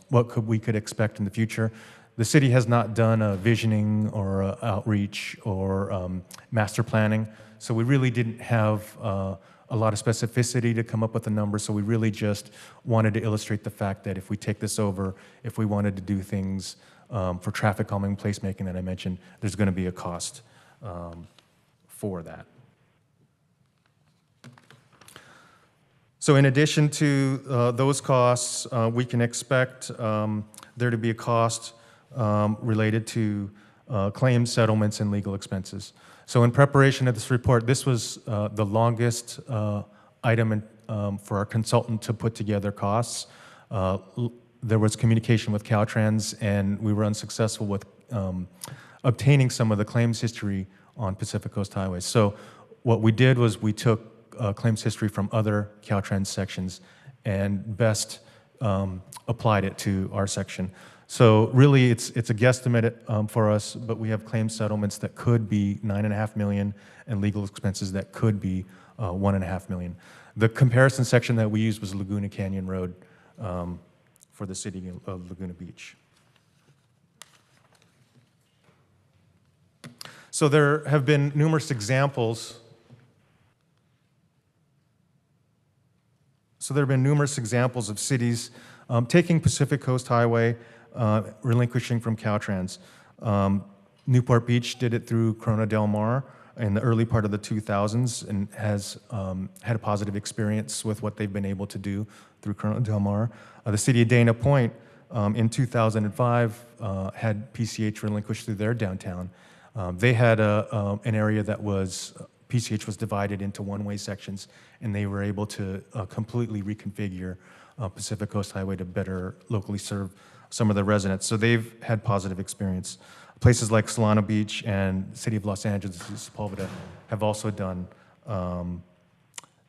what we could expect in the future. The city has not done a visioning or a outreach or master planning, so we really didn't have a lot of specificity to come up with a number, so we really just wanted to illustrate the fact that if we take this over, if we wanted to do things for traffic calming, placemaking that I mentioned, there's going to be a cost for that. So in addition to those costs, we can expect there to be a cost related to claims, settlements, and legal expenses. So in preparation of this report, this was the longest item for our consultant to put together costs. There was communication with Caltrans, and we were unsuccessful with obtaining some of the claims history on Pacific Coast Highway. So what we did was we took claims history from other Caltrans sections and best applied it to our section. So really, it's a guesstimate for us, but we have claim settlements that could be $9.5 million and legal expenses that could be $1.5 million. The comparison section that we used was Laguna Canyon Road for the city of Laguna Beach. So there have been numerous examples. So there have been numerous examples of cities taking Pacific Coast Highway, relinquishing from Caltrans. Newport Beach did it through Corona Del Mar in the early part of the 2000s and has had a positive experience with what they've been able to do through Corona Del Mar. The city of Dana Point in 2005 had PCH relinquished through their downtown. They had an area that was PCH was divided into one-way sections, and they were able to completely reconfigure Pacific Coast Highway to better locally serve some of the residents. So they've had positive experience. Places like Solana Beach and the City of Los Angeles, Sepulveda, have also done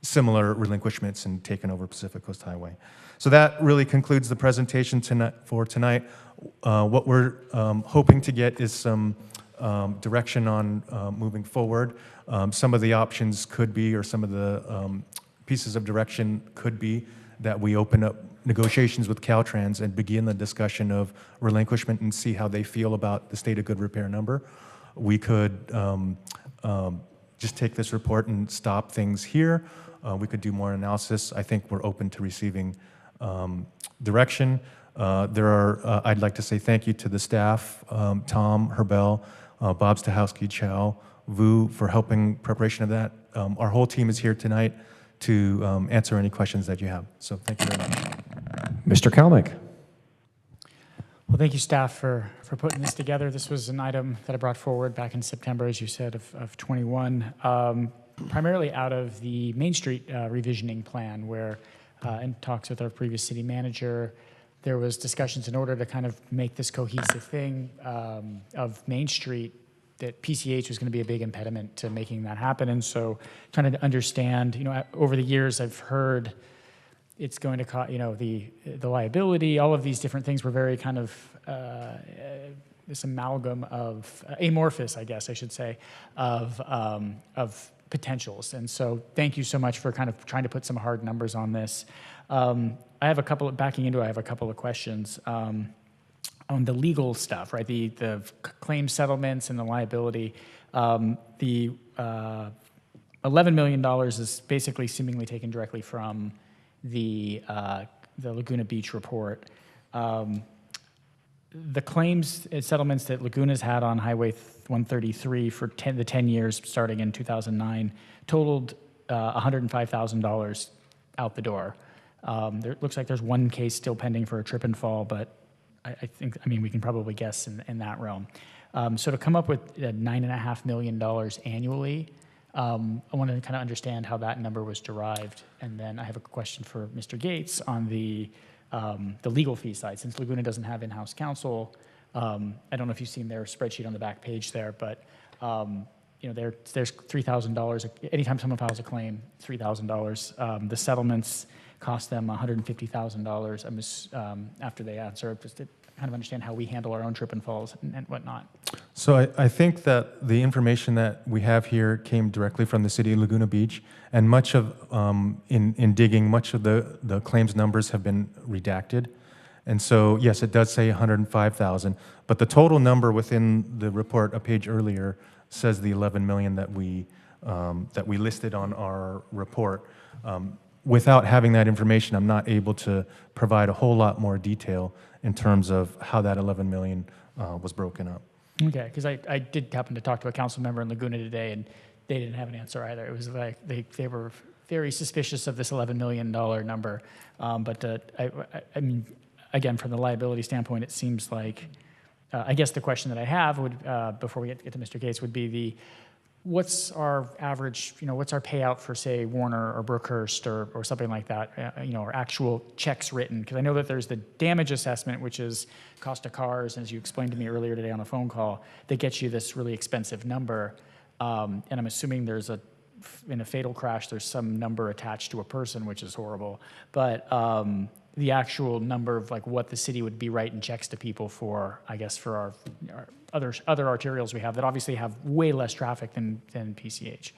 similar relinquishments and taken over Pacific Coast Highway. So that really concludes the presentation for tonight. What we're hoping to get is some direction on moving forward. Some of the options could be, or some of the pieces of direction could be, that we open up negotiations with Caltrans and begin the discussion of relinquishment and see how they feel about the state of good repair number. We could just take this report and stop things here. We could do more analysis. I think we're open to receiving direction. I'd like to say thank you to the staff, Tom, Herbel, Bob Stahowski, Chow, Vu, for helping preparation of that. Our whole team is here tonight to answer any questions that you have. So thank you very much. Mr. Kalnick. Well, thank you, staff, for putting this together. This was an item that I brought forward back in September, as you said, of 21, primarily out of the Main Street revisioning plan, where in talks with our previous city manager, there was discussions in order to kind of make this cohesive thing of Main Street, that PCH was going to be a big impediment to making that happen. And so trying to understand, over the years I've heard it's going to cost, the liability, all of these different things were very kind of this amalgam of, amorphous, I guess I should say, of potentials. And so thank you so much for kind of trying to put some hard numbers on this. I have a couple of questions. On the legal stuff, right? The claim settlements and the liability. The $11 million is basically seemingly taken directly from the Laguna Beach report. The claims and settlements that Laguna's had on Highway 133 for the 10 years starting in 2009 totaled $105,000 out the door. There looks like there's one case still pending for a trip and fall, but I mean, we can probably guess in that realm. So to come up with $9.5 million annually, I want to kind of understand how that number was derived. And then I have a question for Mr. Gates on the legal fee side. Since Laguna doesn't have in-house counsel, I don't know if you've seen their spreadsheet on the back page there, but there's $3,000. Anytime someone files a claim, $3,000. The settlements cost them $150,000 after they answer, just to kind of understand how we handle our own trip and falls and whatnot. So I think that the information that we have here came directly from the city of Laguna Beach, and much of, in digging, much of the claims numbers have been redacted. And so, yes, it does say 105,000, but the total number within the report a page earlier says the 11 million that we listed on our report. Without having that information, I'm not able to provide a whole lot more detail in terms of how that 11 million was broken up. Okay, because I did happen to talk to a council member in Laguna today, and they didn't have an answer either. It was like they were very suspicious of this $11 million number. But I mean, again, from the liability standpoint, it seems like, I guess the question that I have would, before we get to Mr. Gates, would be what's our average, what's our payout for, say, Warner or Brookhurst or something like that, or actual checks written? Because I know that there's the damage assessment, which is cost of cars, and as you explained to me earlier today on a phone call, that gets you this really expensive number. And I'm assuming in a fatal crash, there's some number attached to a person, which is horrible. But the actual number of what the city would be writing checks to people for, I guess, for our other arterials we have that obviously have way less traffic than PCH.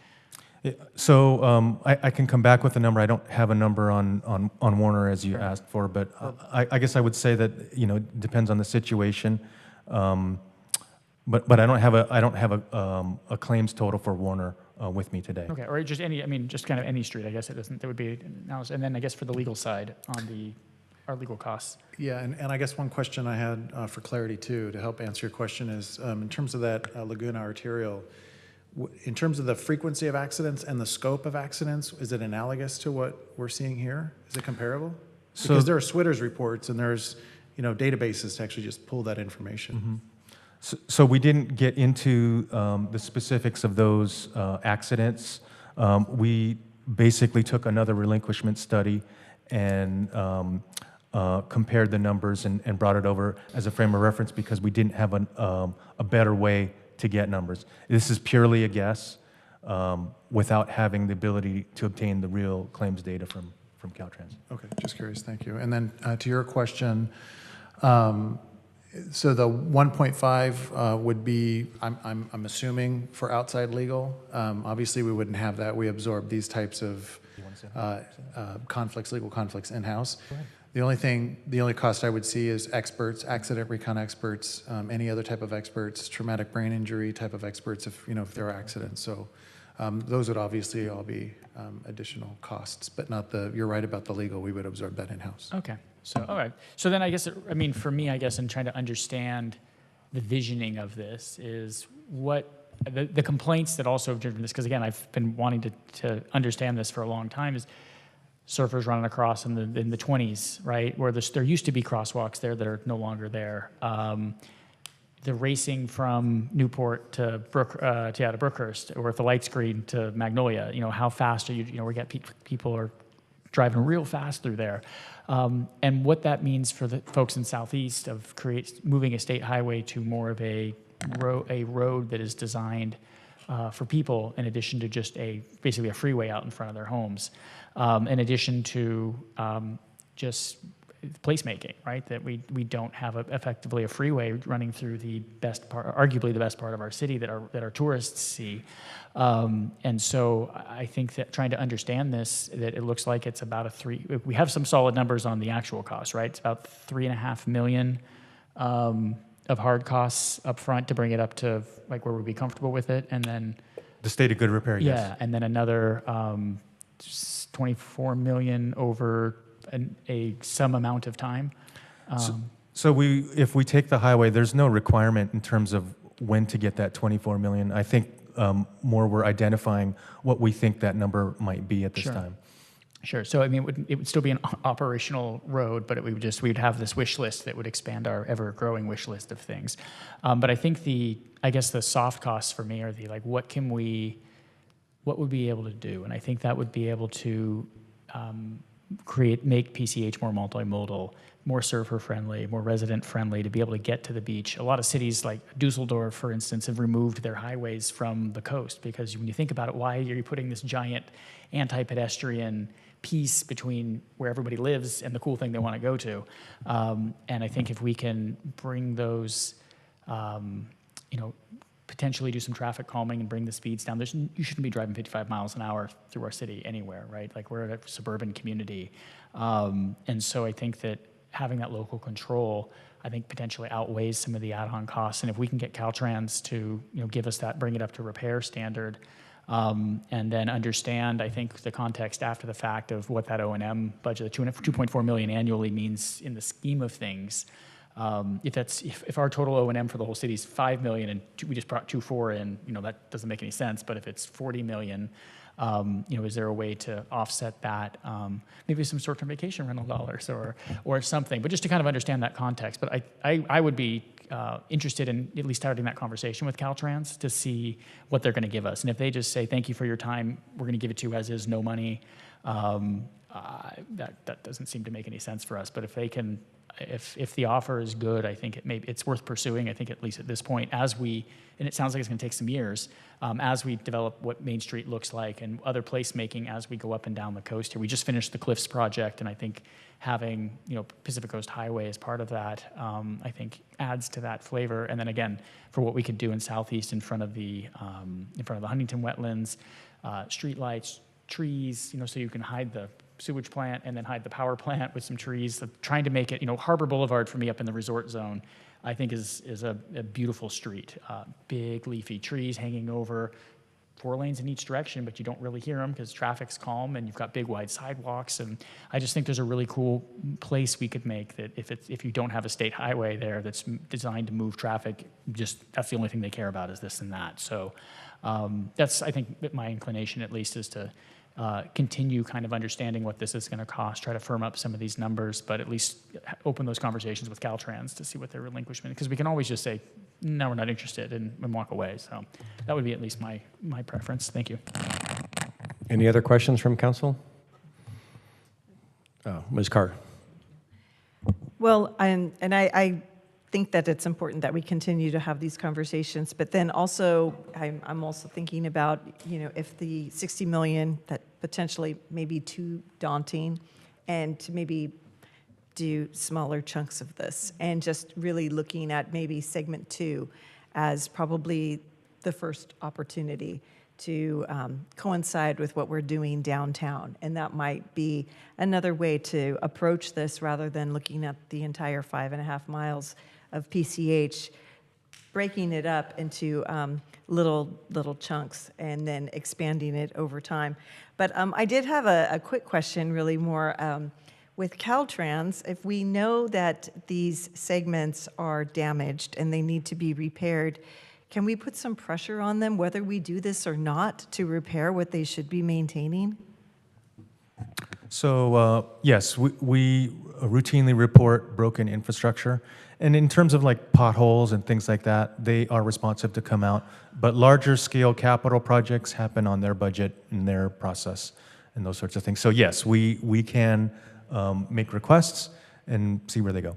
So I can come back with a number. I don't have a number on Warner as you asked for, but I guess I would say that it depends on the situation. But I don't have a claims total for Warner with me today. Okay, or just just kind of any street. I guess it would be analysis. And then I guess for the legal side on our legal costs. Yeah, and I guess one question I had for clarity too, to help answer your question is, in terms of that Laguna arterial, in terms of the frequency of accidents and the scope of accidents, is it analogous to what we're seeing here? Is it comparable? Because there are SWITR's reports and there's databases to actually just pull that information. Mm-hmm. So we didn't get into the specifics of those accidents. We basically took another relinquishment study and compared the numbers and brought it over as a frame of reference because we didn't have a better way to get numbers. This is purely a guess without having the ability to obtain the real claims data from Caltrans. Okay, just curious, thank you. And then to your question, So the 1.5 would be, I'm assuming, for outside legal. Obviously, we wouldn't have that. We absorb these types of conflicts, legal conflicts in-house. The only cost I would see is experts, accident recon experts, any other type of experts, traumatic brain injury type of experts if there are accidents. So those would obviously all be additional costs, but not you're right about the legal, we would absorb that in-house. Okay. So, all right. So then I guess, for me, I guess in trying to understand the visioning of this is what the complaints that also have driven this, because again, I've been wanting to understand this for a long time, is surfers running across in the 20s, right? Where there used to be crosswalks there that are no longer there. The racing from Newport to Brookhurst, or at the lights green to Magnolia, how fast are you, we got people are driving real fast through there. And what that means for the folks in Southeast of moving a state highway to more of a road that is designed for people, in addition to just basically a freeway out in front of their homes, in addition to just placemaking, right? That we don't have effectively a freeway running through the best part, arguably the best part of our city that our tourists see. And so I think that trying to understand this, that it looks like it's about we have some solid numbers on the actual cost, right? It's about $3.5 million of hard costs up front to bring it up to like where we'd be comfortable with it. And then The state of good repair, yes. yeah, and then another $24 million over some amount of time. So if we take the highway, there's no requirement in terms of when to get that 24 million. I think more we're identifying what we think that number might be at this time. Sure. So it would still be an operational road, but we'd have this wish list that would expand our ever-growing wish list of things. But I think I guess the soft costs for me are what would we be able to do? And I think that would be able to make PCH more multimodal, more surfer-friendly, more resident-friendly, to be able to get to the beach. A lot of cities like Dusseldorf, for instance, have removed their highways from the coast because when you think about it, why are you putting this giant anti-pedestrian piece between where everybody lives and the cool thing they want to go to? And I think if we can bring those, potentially do some traffic calming and bring the speeds down. You shouldn't be driving 55 miles an hour through our city anywhere, right? Like we're a suburban community. And so I think that having that local control, I think potentially outweighs some of the add-on costs. And if we can get Caltrans to, give us that, bring it up to repair standard, and then understand, I think, the context after the fact of what that O&M budget, the $2.4 million annually means in the scheme of things. If our total O&M for the whole city is $5 million and we just brought 2.4 in, that doesn't make any sense. But if it's $40 million, is there a way to offset that? Maybe some short-term vacation rental dollars or something. But just to kind of understand that context. But I would be interested in at least starting that conversation with Caltrans to see what they're going to give us. And if they just say, thank you for your time, we're going to give it to you as is, no money, that doesn't seem to make any sense for us. But if they can, if the offer is good, I think it's worth pursuing. I think at least at this point, and it sounds like it's going to take some years, as we develop what Main Street looks like and other placemaking as we go up and down the coast here. We just finished the Cliffs project, and I think having Pacific Coast Highway as part of that, I think adds to that flavor. And then again, for what we could do in Southeast in front of the Huntington wetlands, street lights, trees, so you can hide the sewage plant and then hide the power plant with some trees. Trying to make it, Harbor Boulevard for me up in the resort zone, I think is a beautiful street. Big leafy trees hanging over, 4 lanes in each direction, but you don't really hear them because traffic's calm and you've got big wide sidewalks. And I just think there's a really cool place we could make that if you don't have a state highway there that's designed to move traffic, that's the only thing they care about is this and that. So that's, I think, my inclination at least is to continue kind of understanding what this is going to cost, try to firm up some of these numbers, but at least open those conversations with Caltrans to see what their relinquishment, because we can always just say, no, we're not interested and walk away. So that would be at least my preference. Thank you. Any other questions from council? Ms. Carr. Well, I think that it's important that we continue to have these conversations, but then also I'm also thinking about, if the 60 million that potentially may be too daunting, and to maybe do smaller chunks of this, and just really looking at maybe segment 2 as probably the first opportunity to coincide with what we're doing downtown. And that might be another way to approach this rather than looking at the entire 5.5 miles of PCH, breaking it up into little chunks and then expanding it over time. But I did have a quick question, really more with Caltrans. If we know that these segments are damaged and they need to be repaired, can we put some pressure on them, whether we do this or not, to repair what they should be maintaining? So yes, we routinely report broken infrastructure. And in terms of like potholes and things like that, they are responsive to come out. But larger scale capital projects happen on their budget and their process and those sorts of things. So yes, we can make requests and see where they go.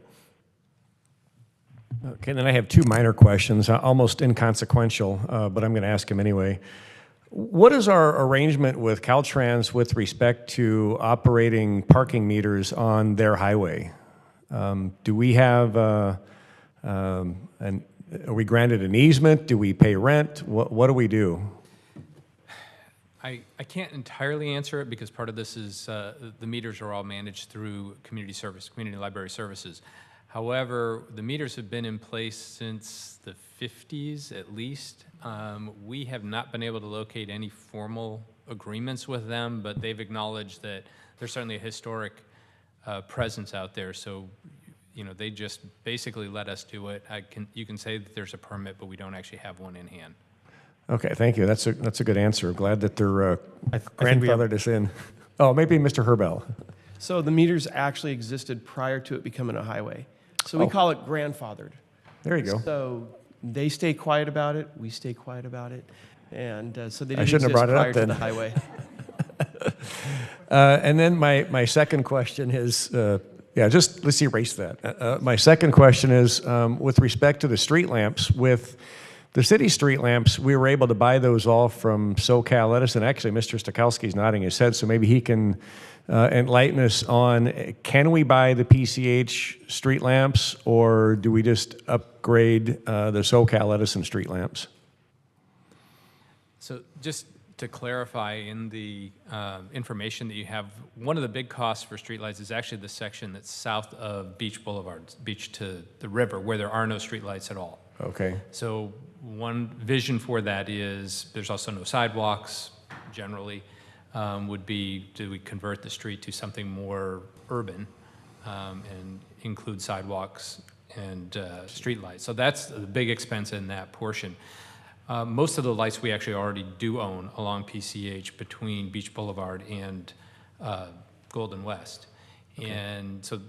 Okay, then I have two minor questions, almost inconsequential, but I'm going to ask them anyway. What is our arrangement with Caltrans with respect to operating parking meters on their highway? Do we have, are we granted an easement? Do we pay rent? What do we do? I can't entirely answer it because part of this is the meters are all managed through community library services. However, the meters have been in place since the 50s at least. We have not been able to locate any formal agreements with them, but they've acknowledged that there's certainly a historic presence out there. So, you know, they just basically let us do it. You can say that there's a permit, but we don't actually have one in hand. Okay, thank you. That's a good answer. Glad that they're I think we have- grandfathered us in. Oh, maybe Mr. Herbell. So the meters actually existed prior to it becoming a highway. So we call it grandfathered. There you go. So they stay quiet about it, we stay quiet about it, and so they I didn't shouldn't have exist brought it prior up to then. the highway. And then my second question is, let's erase that. My second question is, with respect to the street lamps, with the city street lamps, we were able to buy those all from SoCal Edison. Actually, Mr. Stokowski's nodding his head, so maybe he can enlighten us on, can we buy the PCH street lamps, or do we just upgrade the SoCal Edison street lamps? So just to clarify, in the information that you have, one of the big costs for streetlights is actually the section that's south of Beach Boulevard, beach to the river, where there are no streetlights at all. Okay. So one vision for that is there's also no sidewalks generally. Would be, do we convert the street to something more urban and include sidewalks and streetlights? So that's the big expense in that portion. Most of the lights we actually already do own along PCH between Beach Boulevard and Golden West. Okay. And so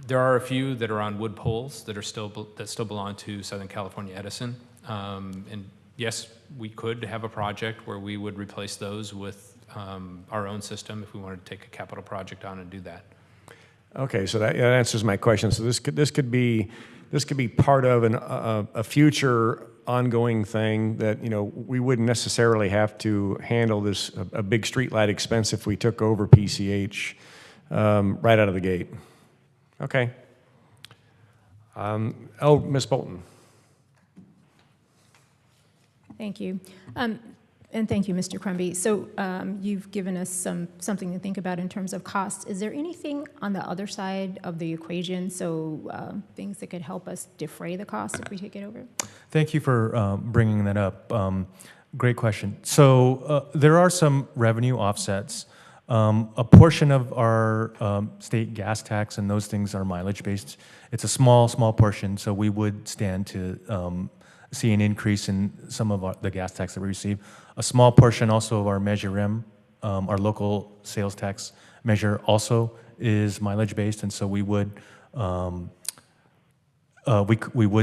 there are a few that are on wood poles that still belong to Southern California Edison. And yes, we could have a project where we would replace those with our own system if we wanted to take a capital project on and do that. Okay, so that answers my question. So this could be part of a future ongoing thing that, you know, we wouldn't necessarily have to handle this a big streetlight expense if we took over PCH right out of the gate. Okay. Ms. Bolton. Thank you. And thank you, Mr. Crumby. So you've given us something to think about in terms of cost. Is there anything on the other side of the equation, so things that could help us defray the cost if we take it over? Thank you for bringing that up. Great question. So there are some revenue offsets. A portion of our state gas tax and those things are mileage-based. It's a small portion, so we would stand to see an increase in some of the gas tax that we receive. A small portion also of our Measure M, our local sales tax measure, also is mileage-based, and so we would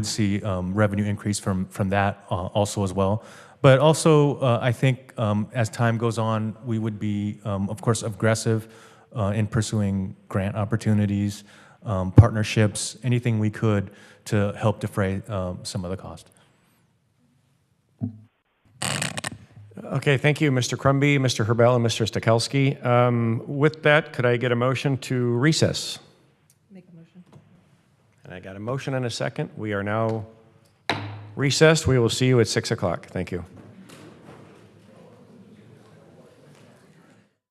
see revenue increase from that also as well. But also, I think as time goes on, we would be, of course, aggressive in pursuing grant opportunities, partnerships, anything we could to help defray some of the cost. Okay, thank you, Mr. Crumby, Mr. Herbell, and Mr. Stokowski. With that, could I get a motion to recess? Make a motion. And I got a motion and a second. We are now recessed. We will see you at 6 o'clock. Thank you.